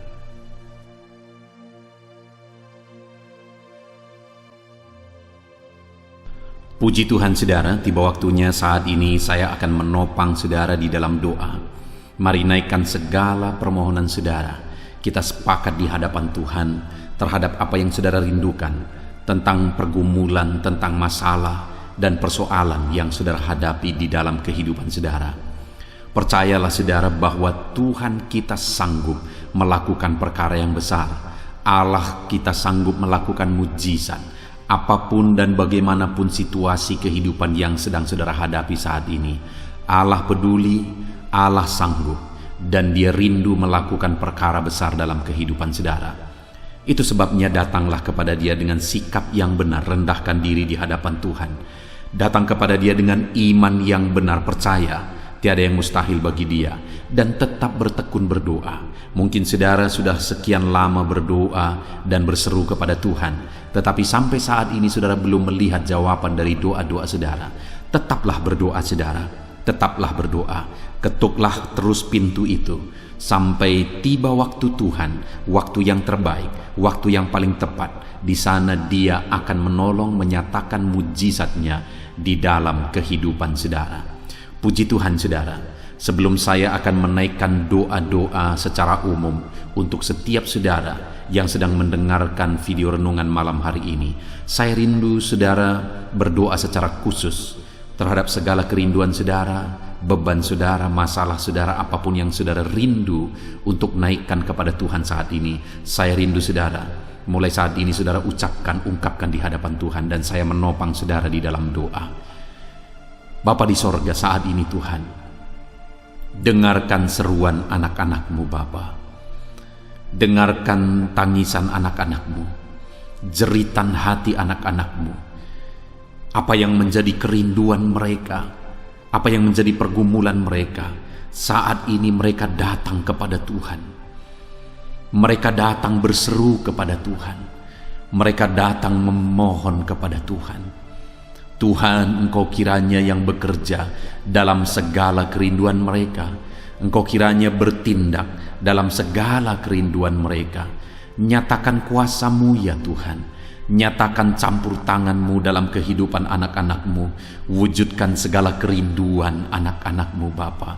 Puji Tuhan saudara, tiba waktunya saat ini saya akan menopang saudara di dalam doa. Mari naikkan segala permohonan saudara. Kita sepakat di hadapan Tuhan terhadap apa yang saudara rindukan, tentang pergumulan, tentang masalah dan persoalan yang saudara hadapi di dalam kehidupan saudara. Percayalah saudara bahwa Tuhan kita sanggup melakukan perkara yang besar. Allah kita sanggup melakukan mujizat. Apapun dan bagaimanapun situasi kehidupan yang sedang saudara hadapi saat ini, Allah peduli, Allah sanggup, dan Dia rindu melakukan perkara besar dalam kehidupan saudara. Itu sebabnya datanglah kepada Dia dengan sikap yang benar, rendahkan diri di hadapan Tuhan. Datang kepada Dia dengan iman yang benar, percaya tiada yang mustahil bagi Dia, dan tetap bertekun berdoa. Mungkin saudara sudah sekian lama berdoa dan berseru kepada Tuhan, tetapi sampai saat ini saudara belum melihat jawaban dari doa-doa saudara. Tetaplah berdoa saudara, tetaplah berdoa. Ketuklah terus pintu itu sampai tiba waktu Tuhan, waktu yang terbaik, waktu yang paling tepat. Di sana Dia akan menolong, menyatakan mujizatnya di dalam kehidupan saudara. Puji Tuhan saudara. Sebelum saya akan menaikkan doa-doa secara umum untuk setiap saudara yang sedang mendengarkan video renungan malam hari ini, saya rindu saudara berdoa secara khusus terhadap segala kerinduan saudara, beban saudara, masalah saudara, apapun yang saudara rindu untuk naikkan kepada Tuhan saat ini. Saya rindu saudara, mulai saat ini saudara ungkapkan di hadapan Tuhan, dan saya menopang saudara di dalam doa. Bapa di sorga, saat ini Tuhan, dengarkan seruan anak-anak-Mu Bapa. Dengarkan tangisan anak-anak-Mu, jeritan hati anak-anak-Mu. Apa yang menjadi kerinduan mereka, apa yang menjadi pergumulan mereka, saat ini mereka datang kepada Tuhan. Mereka datang berseru kepada Tuhan. Mereka datang memohon kepada Tuhan. Tuhan, Engkau kiranya yang bekerja dalam segala kerinduan mereka. Engkau kiranya bertindak dalam segala kerinduan mereka. Nyatakan kuasa-Mu ya Tuhan. Nyatakan campur tangan-Mu dalam kehidupan anak-anak-Mu. Wujudkan segala kerinduan anak-anak-Mu Bapa.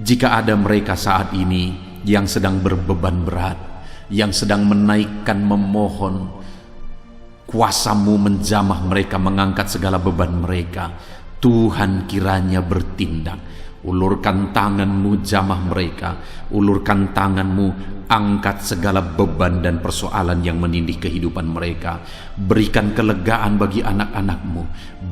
Jika ada mereka saat ini yang sedang berbeban berat, yang sedang menaikkan, memohon, kuasa-Mu menjamah mereka, mengangkat segala beban mereka. Tuhan kiranya bertindak. Ulurkan tangan-Mu, jamah mereka. Ulurkan tangan-Mu, angkat segala beban dan persoalan yang menindih kehidupan mereka. Berikan kelegaan bagi anak-anak-Mu.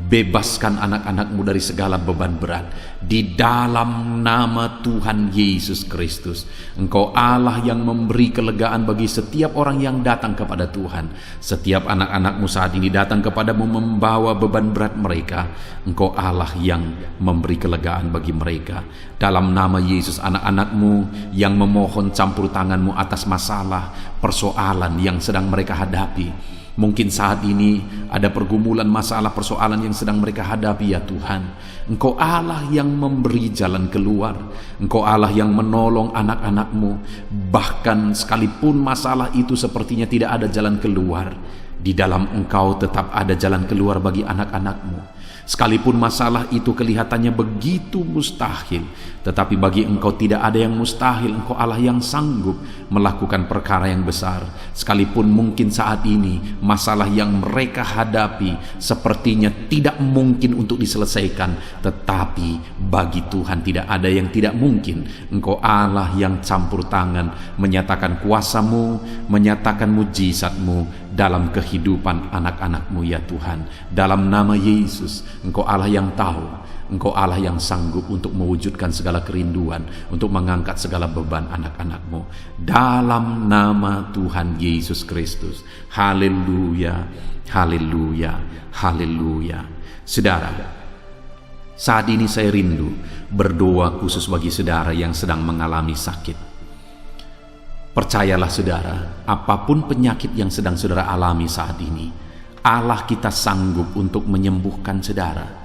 Bebaskan anak-anak-Mu dari segala beban berat. Di dalam nama Tuhan Yesus Kristus. Engkau Allah yang memberi kelegaan bagi setiap orang yang datang kepada Tuhan. Setiap anak-anak-Mu saat ini datang kepadamu membawa beban berat mereka. Engkau Allah yang memberi kelegaan bagi mereka. Dalam nama Yesus, anak-anak-Mu yang memohon campur tangan-Mu atas masalah, persoalan yang sedang mereka hadapi. Mungkin saat ini ada pergumulan, masalah, persoalan yang sedang mereka hadapi ya Tuhan. Engkau Allah yang memberi jalan keluar. Engkau Allah yang menolong anak-anak-Mu. Bahkan sekalipun masalah itu sepertinya tidak ada jalan keluar, di dalam Engkau tetap ada jalan keluar bagi anak-anak-Mu. Sekalipun masalah itu kelihatannya begitu mustahil, tetapi bagi Engkau tidak ada yang mustahil. Engkau Allah yang sanggup melakukan perkara yang besar. Sekalipun mungkin saat ini masalah yang mereka hadapi sepertinya tidak mungkin untuk diselesaikan, tetapi bagi Tuhan tidak ada yang tidak mungkin. Engkau Allah yang campur tangan, menyatakan kuasa-Mu, menyatakan mujizat-Mu dalam kehidupan anak-anak-Mu ya Tuhan. Dalam nama Yesus, Engkau Allah yang tahu, Engkau Allah yang sanggup untuk mewujudkan segala kerinduan, untuk mengangkat segala beban anak-anak-Mu. Dalam nama Tuhan Yesus Kristus. Haleluya, haleluya, haleluya. Saudara, saat ini saya rindu berdoa khusus bagi saudara yang sedang mengalami sakit. Percayalah saudara, apapun penyakit yang sedang saudara alami saat ini, Allah kita sanggup untuk menyembuhkan saudara.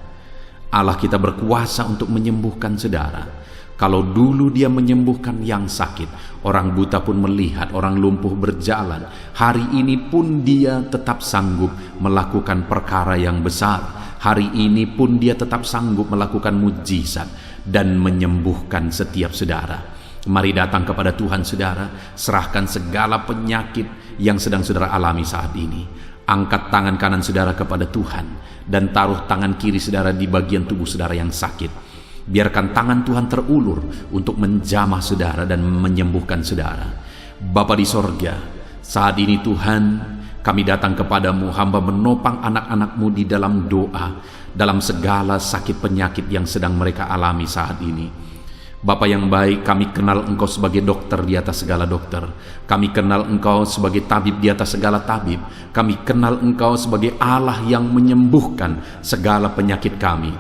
Allah kita berkuasa untuk menyembuhkan saudara. Kalau dulu Dia menyembuhkan yang sakit, orang buta pun melihat, orang lumpuh berjalan, hari ini pun Dia tetap sanggup melakukan perkara yang besar. Hari ini pun Dia tetap sanggup melakukan mujizat dan menyembuhkan setiap saudara. Mari datang kepada Tuhan saudara, serahkan segala penyakit yang sedang saudara alami saat ini. Angkat tangan kanan saudara kepada Tuhan dan taruh tangan kiri saudara di bagian tubuh saudara yang sakit. Biarkan tangan Tuhan terulur untuk menjamah saudara dan menyembuhkan saudara. Bapa di sorga, saat ini Tuhan, kami datang kepadamu, hamba menopang anak-anak-Mu di dalam doa, dalam segala sakit penyakit yang sedang mereka alami saat ini. Bapa yang baik, kami kenal Engkau sebagai dokter di atas segala dokter. Kami kenal Engkau sebagai tabib di atas segala tabib. Kami kenal Engkau sebagai Allah yang menyembuhkan segala penyakit kami.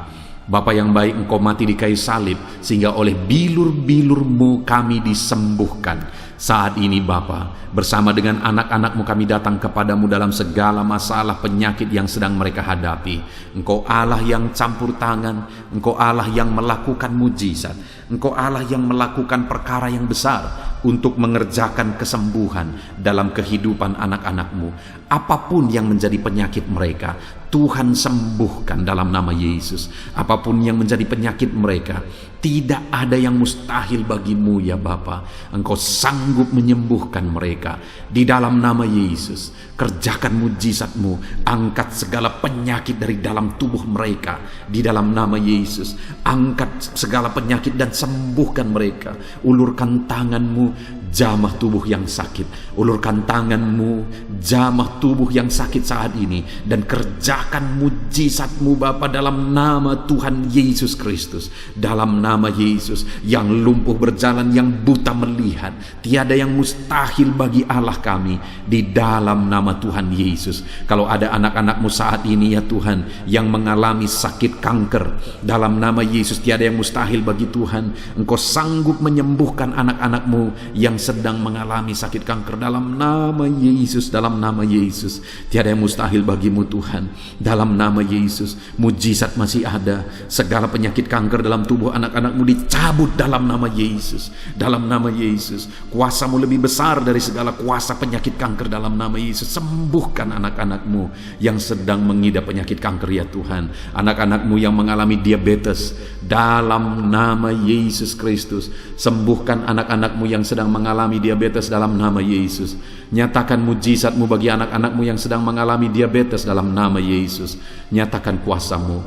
Bapa yang baik, Engkau mati di kayu salib sehingga oleh bilur-bilur-Mu kami disembuhkan. Saat ini Bapa, bersama dengan anak-anak-Mu kami datang kepadamu dalam segala masalah penyakit yang sedang mereka hadapi. Engkau Allah yang campur tangan, Engkau Allah yang melakukan mujizat, Engkau Allah yang melakukan perkara yang besar untuk mengerjakan kesembuhan dalam kehidupan anak-anak-Mu. Apapun yang menjadi penyakit mereka, Tuhan sembuhkan dalam nama Yesus. Apapun yang menjadi penyakit mereka, tidak ada yang mustahil bagi-Mu ya Bapa. Engkau sanggup menyembuhkan mereka di dalam nama Yesus. Kerjakan mujizat-Mu, angkat segala penyakit dari dalam tubuh mereka di dalam nama Yesus. Angkat segala penyakit dan sembuhkan mereka. Ulurkan tangan-Mu, jamah tubuh yang sakit. Ulurkan tangan-Mu, jamah tubuh yang sakit saat ini, dan kerjakan mujizat-Mu Bapa dalam nama Tuhan Yesus Kristus. Dalam nama Yesus, yang lumpuh berjalan, yang buta melihat, tiada yang mustahil bagi Allah kami di dalam nama Tuhan Yesus. Kalau ada anak-anak-Mu saat ini ya Tuhan yang mengalami sakit kanker, dalam nama Yesus tiada yang mustahil bagi Tuhan. Engkau sanggup menyembuhkan anak-anak-Mu yang sedang mengalami sakit kanker dalam nama Yesus. Dalam nama Yesus tiada yang mustahil bagi-Mu Tuhan. Dalam nama Yesus, mujizat masih ada. Segala penyakit kanker dalam tubuh anak-anak-Mu dicabut dalam nama Yesus. Dalam nama Yesus, kuasa-Mu lebih besar dari segala kuasa penyakit kanker dalam nama Yesus. Sembuhkan anak-anak-Mu yang sedang mengidap penyakit kanker ya Tuhan. Anak-anak-Mu yang mengalami diabetes, dalam nama Yesus Kristus, sembuhkan anak-anak-Mu yang sedang mengalami diabetes dalam nama Yesus. Nyatakan mujizat-Mu bagi anak-anak-Mu yang sedang mengalami diabetes dalam nama Yesus. Nyatakan kuasa-Mu,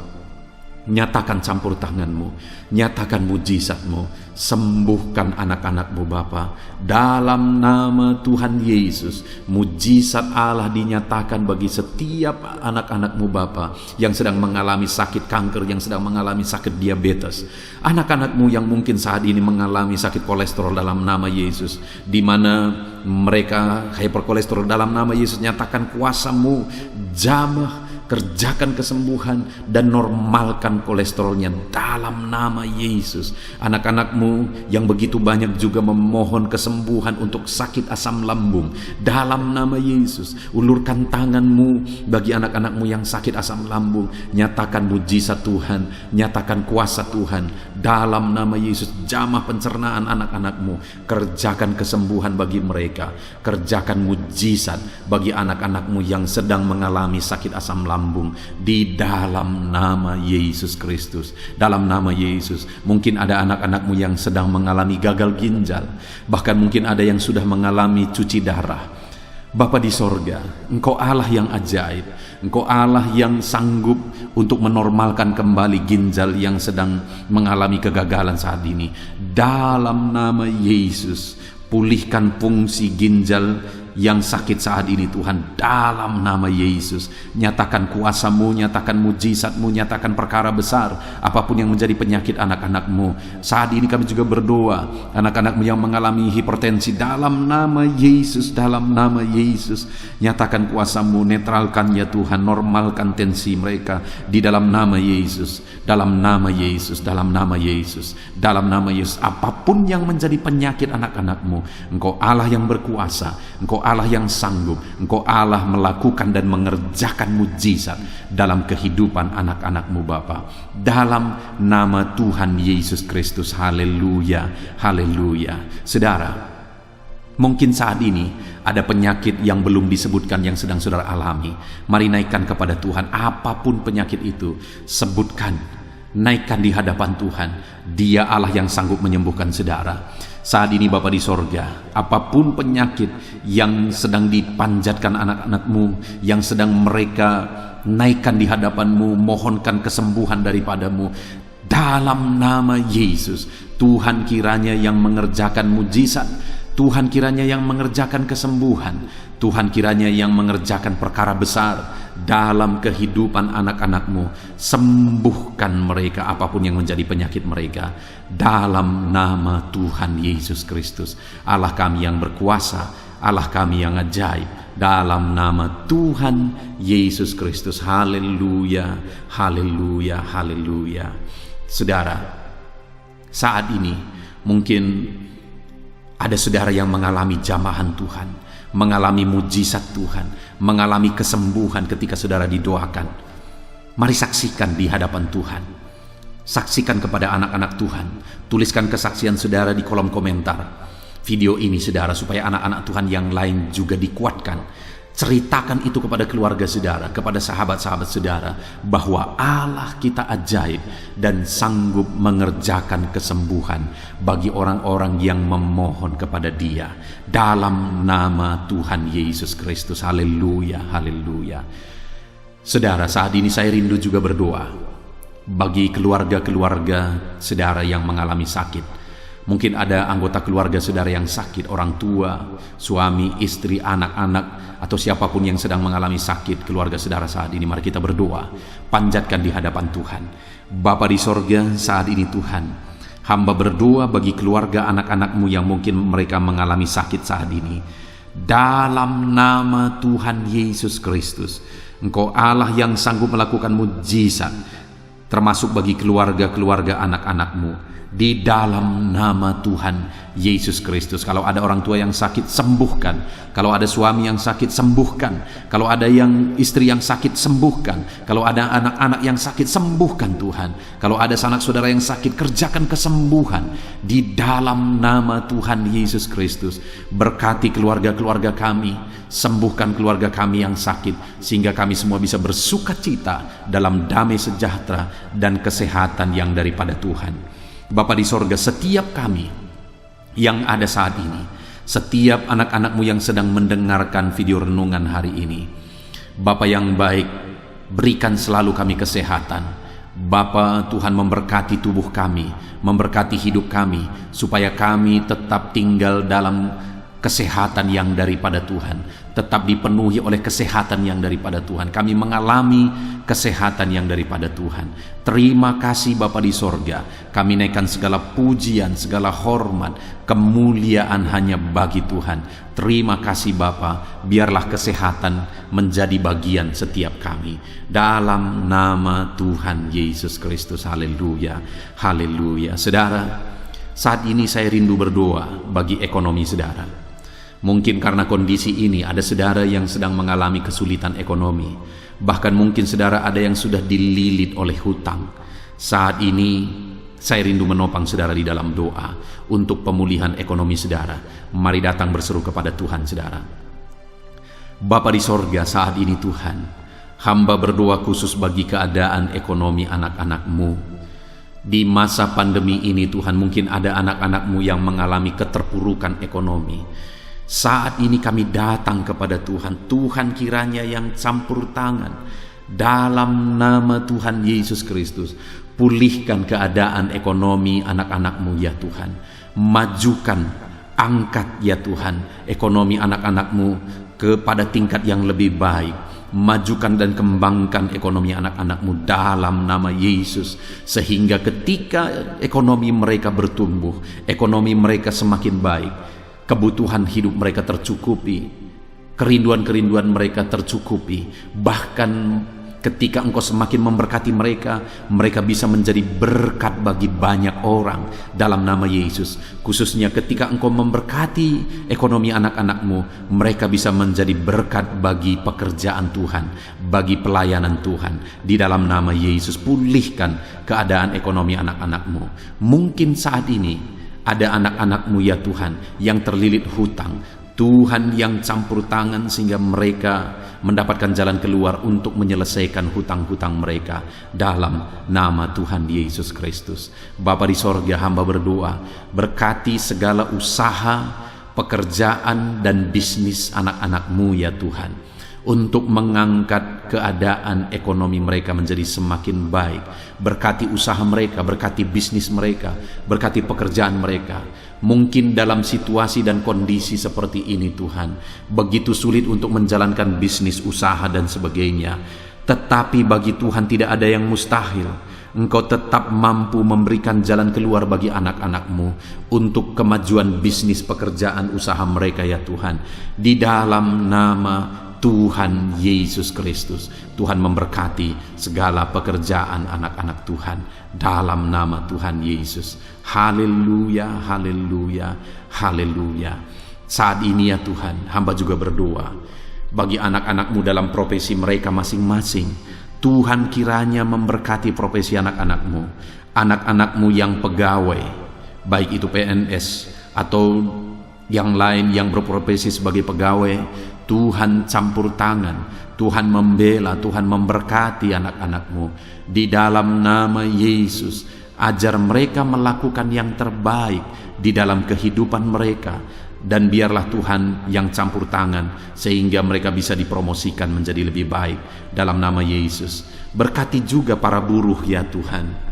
nyatakan campur tangan-Mu, nyatakan mujizat-Mu. Sembuhkan anak-anak-Mu Bapa dalam nama Tuhan Yesus. Mujizat Allah dinyatakan bagi setiap anak-anak-Mu Bapa yang sedang mengalami sakit kanker, yang sedang mengalami sakit diabetes. Anak-anak-Mu yang mungkin saat ini mengalami sakit kolesterol dalam nama Yesus, di mana mereka hyperkolesterol dalam nama Yesus. Nyatakan kuasa-Mu, jamah, kerjakan kesembuhan dan normalkan kolesterolnya dalam nama Yesus. Anak-anak-Mu yang begitu banyak juga memohon kesembuhan untuk sakit asam lambung, dalam nama Yesus. Ulurkan tangan-Mu bagi anak-anak-Mu yang sakit asam lambung. Nyatakan mujizat Tuhan, nyatakan kuasa Tuhan dalam nama Yesus. Jamah pencernaan anak-anak-Mu, kerjakan kesembuhan bagi mereka. Kerjakan mujizat bagi anak-anak-Mu yang sedang mengalami sakit asam lambung lambung di dalam nama Yesus Kristus. Dalam nama Yesus. Mungkin ada anak-anakmu yang sedang mengalami gagal ginjal, bahkan mungkin ada yang sudah mengalami cuci darah. Bapa di sorga, Engkau Allah yang ajaib, Engkau Allah yang sanggup untuk menormalkan kembali ginjal yang sedang mengalami kegagalan saat ini. Dalam nama Yesus, pulihkan fungsi ginjal yang sakit saat ini Tuhan, dalam nama Yesus. Nyatakan kuasa-Mu, nyatakan mujizat-Mu, nyatakan perkara besar apapun yang menjadi penyakit anak-anak-Mu. Saat ini kami juga berdoa, anak-anak-Mu yang mengalami hipertensi, dalam nama Yesus, dalam nama Yesus, nyatakan kuasa-Mu, netralkan ya Tuhan, normalkan tensi mereka di dalam nama Yesus, dalam nama Yesus, dalam nama Yesus, dalam nama Yesus. Apapun yang menjadi penyakit anak-anak-Mu, Engkau Allah yang berkuasa, Engkau Allah yang sanggup, Engkau Allah melakukan dan mengerjakan mujizat dalam kehidupan anak-anak-Mu Bapa. Dalam nama Tuhan Yesus Kristus, haleluya, haleluya. Saudara, mungkin saat ini ada penyakit yang belum disebutkan yang sedang saudara alami. Mari naikkan kepada Tuhan, apapun penyakit itu, sebutkan, naikkan di hadapan Tuhan. Dia Allah yang sanggup menyembuhkan saudara. Saat ini Bapa di sorga, apapun penyakit yang sedang dipanjatkan anak-anak-Mu, yang sedang mereka naikkan di hadapan-Mu, mohonkan kesembuhan daripada-Mu, dalam nama Yesus, Tuhan kiranya yang mengerjakan mujizat, Tuhan kiranya yang mengerjakan kesembuhan, Tuhan kiranya yang mengerjakan perkara besar dalam kehidupan anak-anak-Mu. Sembuhkan mereka apapun yang menjadi penyakit mereka, dalam nama Tuhan Yesus Kristus. Allah kami yang berkuasa, Allah kami yang ajaib, dalam nama Tuhan Yesus Kristus. Haleluya, haleluya, haleluya. Saudara, saat ini mungkin ada saudara yang mengalami jamahan Tuhan, mengalami mujizat Tuhan, mengalami kesembuhan ketika saudara didoakan. Mari saksikan di hadapan Tuhan. Saksikan kepada anak-anak Tuhan. Tuliskan kesaksian saudara di kolom komentar video ini saudara, supaya anak-anak Tuhan yang lain juga dikuatkan. Ceritakan itu kepada keluarga saudara, kepada sahabat-sahabat saudara, bahwa Allah kita ajaib dan sanggup mengerjakan kesembuhan bagi orang-orang yang memohon kepada Dia, dalam nama Tuhan Yesus Kristus. Haleluya, haleluya. Saudara, saat ini saya rindu juga berdoa bagi keluarga-keluarga saudara yang mengalami sakit. Mungkin ada anggota keluarga saudara yang sakit, orang tua, suami, istri, anak-anak, atau siapapun yang sedang mengalami sakit keluarga saudara saat ini. Mari kita berdoa, panjatkan di hadapan Tuhan. Bapa di sorga, saat ini Tuhan, hamba berdoa bagi keluarga anak-anak-Mu yang mungkin mereka mengalami sakit saat ini. Dalam nama Tuhan Yesus Kristus, Engkau Allah yang sanggup melakukan mujizat, termasuk bagi keluarga-keluarga anak-anak-Mu. Di dalam nama Tuhan Yesus Kristus. Kalau ada orang tua yang sakit, sembuhkan. Kalau ada suami yang sakit, sembuhkan. Kalau ada yang istri yang sakit, sembuhkan. Kalau ada anak-anak yang sakit, sembuhkan Tuhan. Kalau ada sanak saudara yang sakit, kerjakan kesembuhan di dalam nama Tuhan Yesus Kristus. Berkati keluarga-keluarga kami, sembuhkan keluarga kami yang sakit, sehingga kami semua bisa bersukacita dalam damai sejahtera dan kesehatan yang daripada Tuhan. Bapa di sorga, setiap kami yang ada saat ini, setiap anak-anak-Mu yang sedang mendengarkan video renungan hari ini, Bapa yang baik, berikan selalu kami kesehatan. Bapa, Tuhan memberkati tubuh kami, memberkati hidup kami, supaya kami tetap tinggal dalam kesehatan yang daripada Tuhan, tetap dipenuhi oleh kesehatan yang daripada Tuhan. Kami mengalami kesehatan yang daripada Tuhan. Terima kasih Bapa di sorga. Kami naikkan segala pujian, segala hormat, kemuliaan hanya bagi Tuhan. Terima kasih Bapa. Biarlah kesehatan menjadi bagian setiap kami, dalam nama Tuhan Yesus Kristus. Haleluya, haleluya. Saudara, saat ini saya rindu berdoa bagi ekonomi saudara. Mungkin karena kondisi ini ada saudara yang sedang mengalami kesulitan ekonomi. Bahkan mungkin saudara ada yang sudah dililit oleh hutang. Saat ini saya rindu menopang saudara di dalam doa untuk pemulihan ekonomi saudara. Mari datang berseru kepada Tuhan saudara. Bapa di sorga, saat ini Tuhan, hamba berdoa khusus bagi keadaan ekonomi anak-anak-Mu. Di masa pandemi ini Tuhan, mungkin ada anak-anak-Mu yang mengalami keterpurukan ekonomi. Saat ini kami datang kepada Tuhan. Tuhan kiranya yang campur tangan dalam nama Tuhan Yesus Kristus. Pulihkan keadaan ekonomi anak-anak-Mu ya Tuhan. Majukan, angkat ya Tuhan ekonomi anak-anak-Mu kepada tingkat yang lebih baik. Majukan dan kembangkan ekonomi anak-anak-Mu dalam nama Yesus, sehingga ketika ekonomi mereka bertumbuh, ekonomi mereka semakin baik, kebutuhan hidup mereka tercukupi, kerinduan-kerinduan mereka tercukupi. Bahkan ketika Engkau semakin memberkati mereka, mereka bisa menjadi berkat bagi banyak orang dalam nama Yesus. Khususnya ketika Engkau memberkati ekonomi anak-anak-Mu, mereka bisa menjadi berkat bagi pekerjaan Tuhan, bagi pelayanan Tuhan. Di dalam nama Yesus, pulihkan keadaan ekonomi anak-anak-Mu. Mungkin saat ini ada anak-anak-Mu ya Tuhan yang terlilit hutang. Tuhan yang campur tangan sehingga mereka mendapatkan jalan keluar untuk menyelesaikan hutang-hutang mereka dalam nama Tuhan Yesus Kristus. Bapa di sorga, hamba berdoa, berkati segala usaha, pekerjaan dan bisnis anak-anak-Mu ya Tuhan, untuk mengangkat keadaan ekonomi mereka menjadi semakin baik. Berkati usaha mereka, berkati bisnis mereka, berkati pekerjaan mereka. Mungkin dalam situasi dan kondisi seperti ini Tuhan, begitu sulit untuk menjalankan bisnis, usaha dan sebagainya. Tetapi bagi Tuhan tidak ada yang mustahil. Engkau tetap mampu memberikan jalan keluar bagi anak-anak-Mu untuk kemajuan bisnis, pekerjaan, usaha mereka ya Tuhan. Di dalam nama Tuhan Yesus Kristus, Tuhan memberkati segala pekerjaan anak-anak Tuhan dalam nama Tuhan Yesus. Haleluya, haleluya, haleluya. Saat ini ya Tuhan, hamba juga berdoa bagi anak-anak-Mu dalam profesi mereka masing-masing. Tuhan kiranya memberkati profesi anak-anak-Mu, anak-anak-Mu yang pegawai, baik itu PNS atau yang lain yang berprofesi sebagai pegawai. Tuhan campur tangan, Tuhan membela, Tuhan memberkati anak-anak-Mu di dalam nama Yesus. Ajar mereka melakukan yang terbaik di dalam kehidupan mereka, dan biarlah Tuhan yang campur tangan sehingga mereka bisa dipromosikan menjadi lebih baik dalam nama Yesus. Berkati juga para buruh ya Tuhan.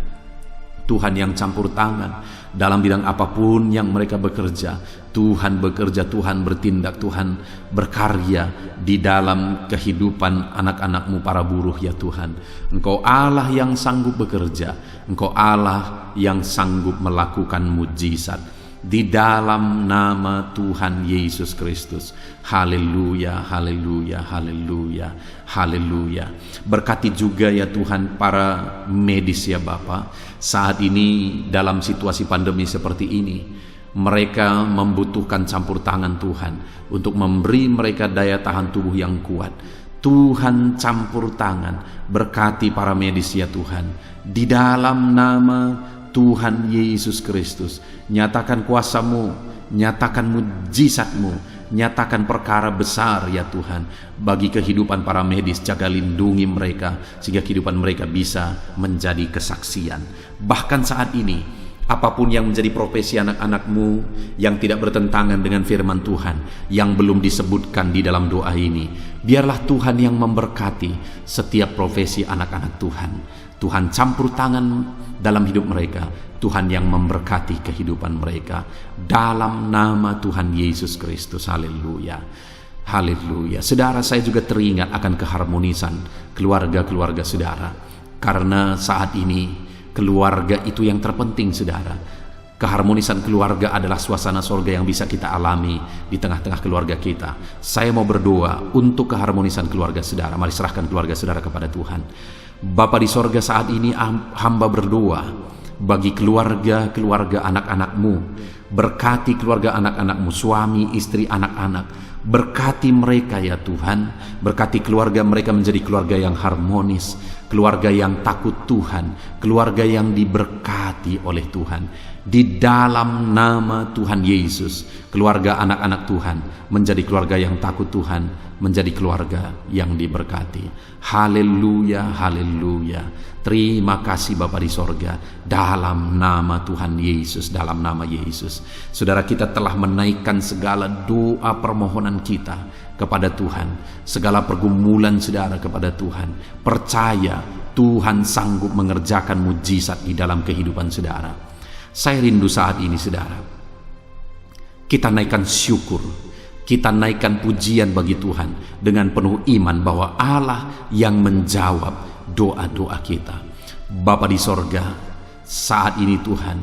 Tuhan yang campur tangan dalam bidang apapun yang mereka bekerja. Tuhan bekerja, Tuhan bertindak, Tuhan berkarya di dalam kehidupan anak-anak-Mu para buruh ya Tuhan. Engkau Allah yang sanggup bekerja, Engkau Allah yang sanggup melakukan mujizat di dalam nama Tuhan Yesus Kristus. Haleluya, haleluya, haleluya, haleluya. Berkati juga ya Tuhan para medis ya Bapa. Saat ini dalam situasi pandemi seperti ini, mereka membutuhkan campur tangan Tuhan untuk memberi mereka daya tahan tubuh yang kuat. Tuhan campur tangan, berkati para medis ya Tuhan. Di dalam nama Tuhan Yesus Kristus, nyatakan kuasa-Mu, nyatakan mujizat-Mu, nyatakan perkara besar ya Tuhan bagi kehidupan para medis. Jaga lindungi mereka sehingga kehidupan mereka bisa menjadi kesaksian. Bahkan saat ini, apapun yang menjadi profesi anak-anak-Mu yang tidak bertentangan dengan firman Tuhan yang belum disebutkan di dalam doa ini, biarlah Tuhan yang memberkati setiap profesi anak-anak Tuhan. Tuhan campur tangan dalam hidup mereka, Tuhan yang memberkati kehidupan mereka dalam nama Tuhan Yesus Kristus. Haleluya, haleluya. Saudara, saya juga teringat akan keharmonisan keluarga-keluarga saudara, karena saat ini keluarga itu yang terpenting saudara. Keharmonisan keluarga adalah suasana sorga yang bisa kita alami di tengah-tengah keluarga kita. Saya mau berdoa untuk keharmonisan keluarga saudara. Mari serahkan keluarga saudara kepada Tuhan. Bapa di sorga, saat ini hamba berdoa bagi keluarga-keluarga anak-anak-Mu, Berkati keluarga anak-anakmu, suami, istri, anak-anak. Berkati mereka ya Tuhan. Berkati keluarga mereka menjadi keluarga yang harmonis, keluarga yang takut Tuhan, keluarga yang diberkati oleh Tuhan. Di dalam nama Tuhan Yesus, keluarga anak-anak Tuhan menjadi keluarga yang takut Tuhan, menjadi keluarga yang diberkati. Haleluya, haleluya. Terima kasih Bapa di sorga, dalam nama Tuhan Yesus, dalam nama Yesus. Saudara, kita telah menaikkan segala doa permohonan kita kepada Tuhan, segala pergumulan saudara kepada Tuhan. Percaya Tuhan sanggup mengerjakan mujizat di dalam kehidupan saudara. Saya rindu saat ini saudara, kita naikkan syukur, kita naikkan pujian bagi Tuhan dengan penuh iman bahwa Allah yang menjawab doa-doa kita. Bapa di sorga, saat ini Tuhan,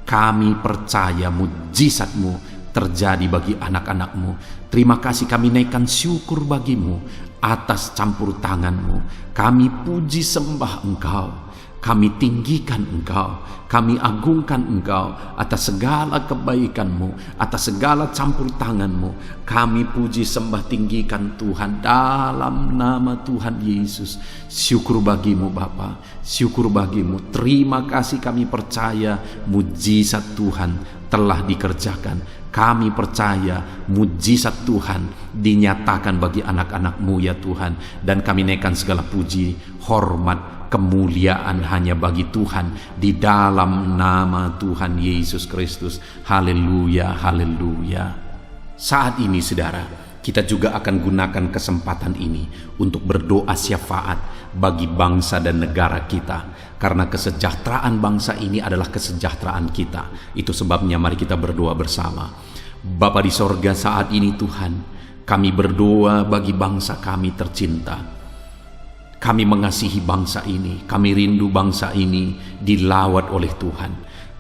kami percaya mujizat-Mu terjadi bagi anak-anak-Mu. Terima kasih, kami naikkan syukur bagi-Mu atas campur tangan-Mu. Kami puji sembah Engkau, kami tinggikan Engkau, kami agungkan Engkau atas segala kebaikan-Mu, atas segala campur tangan-Mu. Kami puji sembah tinggikan Tuhan dalam nama Tuhan Yesus. Syukur bagi-Mu Bapa, syukur bagi-Mu. Terima kasih, kami percaya mujizat Tuhan telah dikerjakan. Kami percaya mujizat Tuhan dinyatakan bagi anak-anak-Mu ya Tuhan. Dan kami naikkan segala puji, hormat, kemuliaan hanya bagi Tuhan di dalam nama Tuhan Yesus Kristus. Haleluya, haleluya. Saat ini saudara, kita juga akan gunakan kesempatan ini untuk berdoa syafaat bagi bangsa dan negara kita, karena kesejahteraan bangsa ini adalah kesejahteraan kita. Itu sebabnya mari kita berdoa bersama. Bapa di sorga, saat ini Tuhan, kami berdoa bagi bangsa kami tercinta. Kami mengasihi bangsa ini, kami rindu bangsa ini dilawat oleh Tuhan.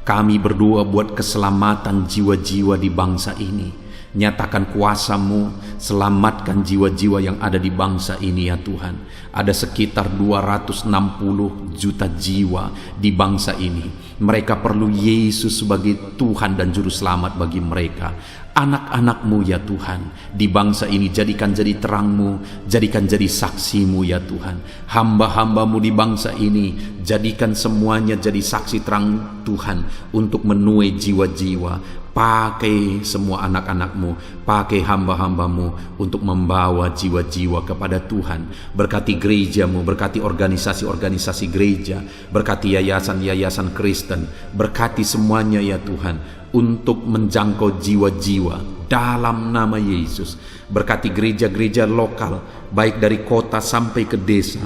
Kami berdoa buat keselamatan jiwa-jiwa di bangsa ini. Nyatakan kuasa-Mu, selamatkan jiwa-jiwa yang ada di bangsa ini ya Tuhan. Ada sekitar 260 juta jiwa di bangsa ini. Mereka perlu Yesus sebagai Tuhan dan Juru Selamat bagi mereka. Anak-anak-Mu ya Tuhan, di bangsa ini jadikan jadi terang-Mu, jadikan jadi saksi-Mu ya Tuhan. Hamba-hamba-Mu di bangsa ini, jadikan semuanya jadi saksi terang Tuhan untuk menuai jiwa-jiwa. Pakai semua anak-anak-Mu, pakai hamba-hamba-Mu untuk membawa jiwa-jiwa kepada Tuhan. Berkati gereja-Mu, berkati organisasi-organisasi gereja, berkati yayasan-yayasan Kristen, berkati semuanya ya Tuhan untuk menjangkau jiwa-jiwa dalam nama Yesus. Berkati gereja-gereja lokal, baik dari kota sampai ke desa.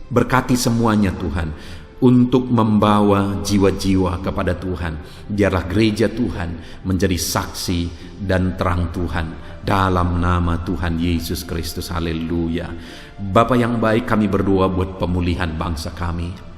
Berkati semuanya Tuhan untuk membawa jiwa-jiwa kepada Tuhan. Biarlah gereja Tuhan menjadi saksi dan terang Tuhan dalam nama Tuhan Yesus Kristus. Haleluya. Bapa yang baik, kami berdoa buat pemulihan bangsa kami.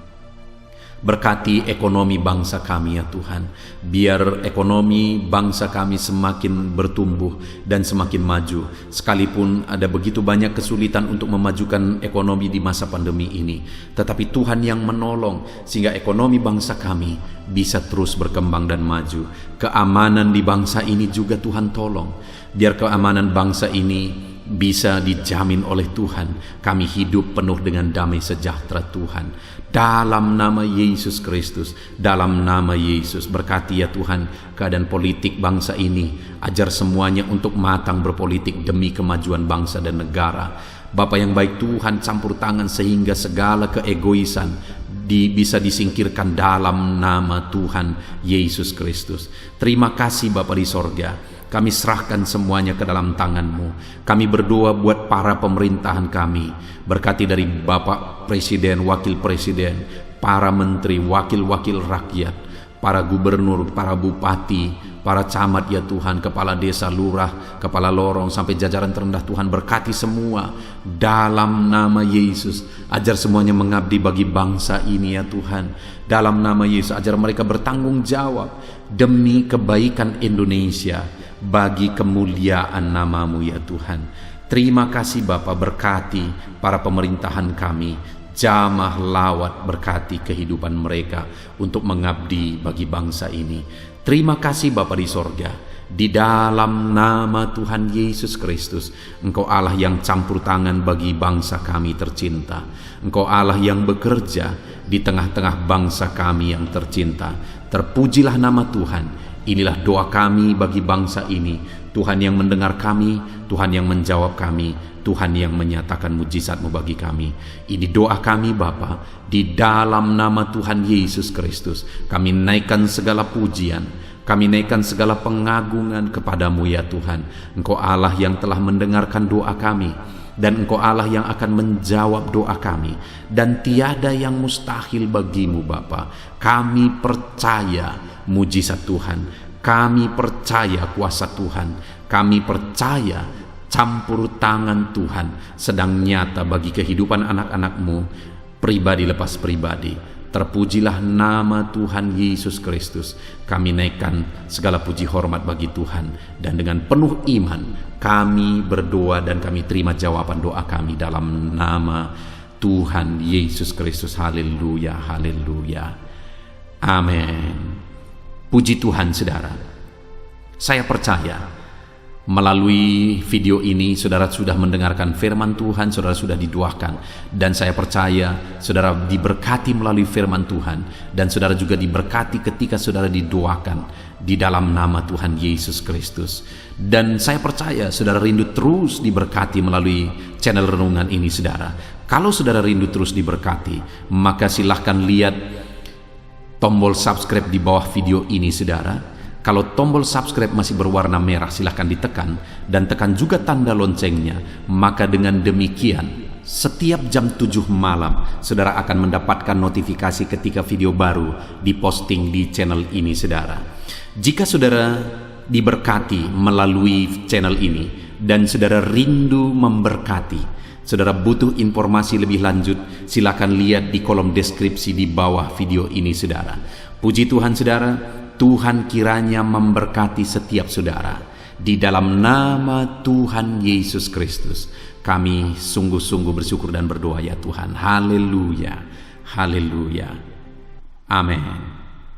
Berkati ekonomi bangsa kami ya Tuhan. Biar ekonomi bangsa kami semakin bertumbuh dan semakin maju. Sekalipun ada begitu banyak kesulitan untuk memajukan ekonomi di masa pandemi ini, tetapi Tuhan yang menolong sehingga ekonomi bangsa kami bisa terus berkembang dan maju. Keamanan di bangsa ini juga Tuhan tolong. Biar keamanan bangsa ini bisa dijamin oleh Tuhan. Kami hidup penuh dengan damai sejahtera Tuhan. Dalam nama Yesus Kristus, dalam nama Yesus, berkati ya Tuhan keadaan politik bangsa ini. Ajar semuanya untuk matang berpolitik demi kemajuan bangsa dan negara. Bapa yang baik Tuhan, campur tangan sehingga segala keegoisan bisa disingkirkan dalam nama Tuhan Yesus Kristus. Terima kasih Bapa di sorga. Kami serahkan semuanya ke dalam tangan-Mu. Kami berdoa buat para pemerintahan kami. Berkati dari Bapak Presiden, Wakil Presiden, para menteri, wakil-wakil rakyat, para gubernur, para bupati, para camat ya Tuhan, kepala desa, lurah, kepala lorong, sampai jajaran terendah Tuhan. Berkati semua dalam nama Yesus. Ajar semuanya mengabdi bagi bangsa ini ya Tuhan. Dalam nama Yesus, ajar mereka bertanggung jawab demi kebaikan Indonesia, bagi kemuliaan nama-Mu ya Tuhan. Terima kasih Bapa, berkati para pemerintahan kami. Jamah lawat, berkati kehidupan mereka untuk mengabdi bagi bangsa ini. Terima kasih Bapa di sorga, di dalam nama Tuhan Yesus Kristus, Engkau Allah yang campur tangan bagi bangsa kami tercinta. Engkau Allah yang bekerja di tengah-tengah bangsa kami yang tercinta. Terpujilah nama Tuhan. Inilah doa kami bagi bangsa ini. Tuhan yang mendengar kami, Tuhan yang menjawab kami, Tuhan yang menyatakan mujizat-Mu bagi kami. Ini doa kami Bapa, di dalam nama Tuhan Yesus Kristus. Kami naikkan segala pujian, kami naikkan segala pengagungan kepadamu ya Tuhan. Engkau Allah yang telah mendengarkan doa kami, dan Engkau Allah yang akan menjawab doa kami, dan tiada yang mustahil bagimu Bapa. Kami percaya mujizat Tuhan, kami percaya kuasa Tuhan, kami percaya campur tangan Tuhan sedang nyata bagi kehidupan anak-anak-Mu, pribadi lepas pribadi. Terpujilah nama Tuhan Yesus Kristus. Kami naikkan segala puji hormat bagi Tuhan, dan dengan penuh iman kami berdoa dan kami terima jawaban doa kami dalam nama Tuhan Yesus Kristus. Haleluya, haleluya, amin. Puji Tuhan saudara. Saya percaya melalui video ini saudara sudah mendengarkan firman Tuhan, saudara sudah didoakan, dan saya percaya saudara diberkati melalui firman Tuhan, dan saudara juga diberkati ketika saudara didoakan di dalam nama Tuhan Yesus Kristus. Dan saya percaya saudara rindu terus diberkati melalui channel renungan ini saudara. Kalau saudara rindu terus diberkati, maka silahkan lihat tombol subscribe di bawah video ini saudara. Kalau tombol subscribe masih berwarna merah, silahkan ditekan, dan tekan juga tanda loncengnya. Maka dengan demikian setiap jam 7 malam saudara akan mendapatkan notifikasi ketika video baru diposting di channel ini saudara. Jika saudara diberkati melalui channel ini dan saudara rindu memberkati, saudara butuh informasi lebih lanjut, silakan lihat di kolom deskripsi di bawah video ini saudara. Puji Tuhan saudara, Tuhan kiranya memberkati setiap saudara. Di dalam nama Tuhan Yesus Kristus kami sungguh-sungguh bersyukur dan berdoa ya Tuhan. Haleluya, haleluya, amin.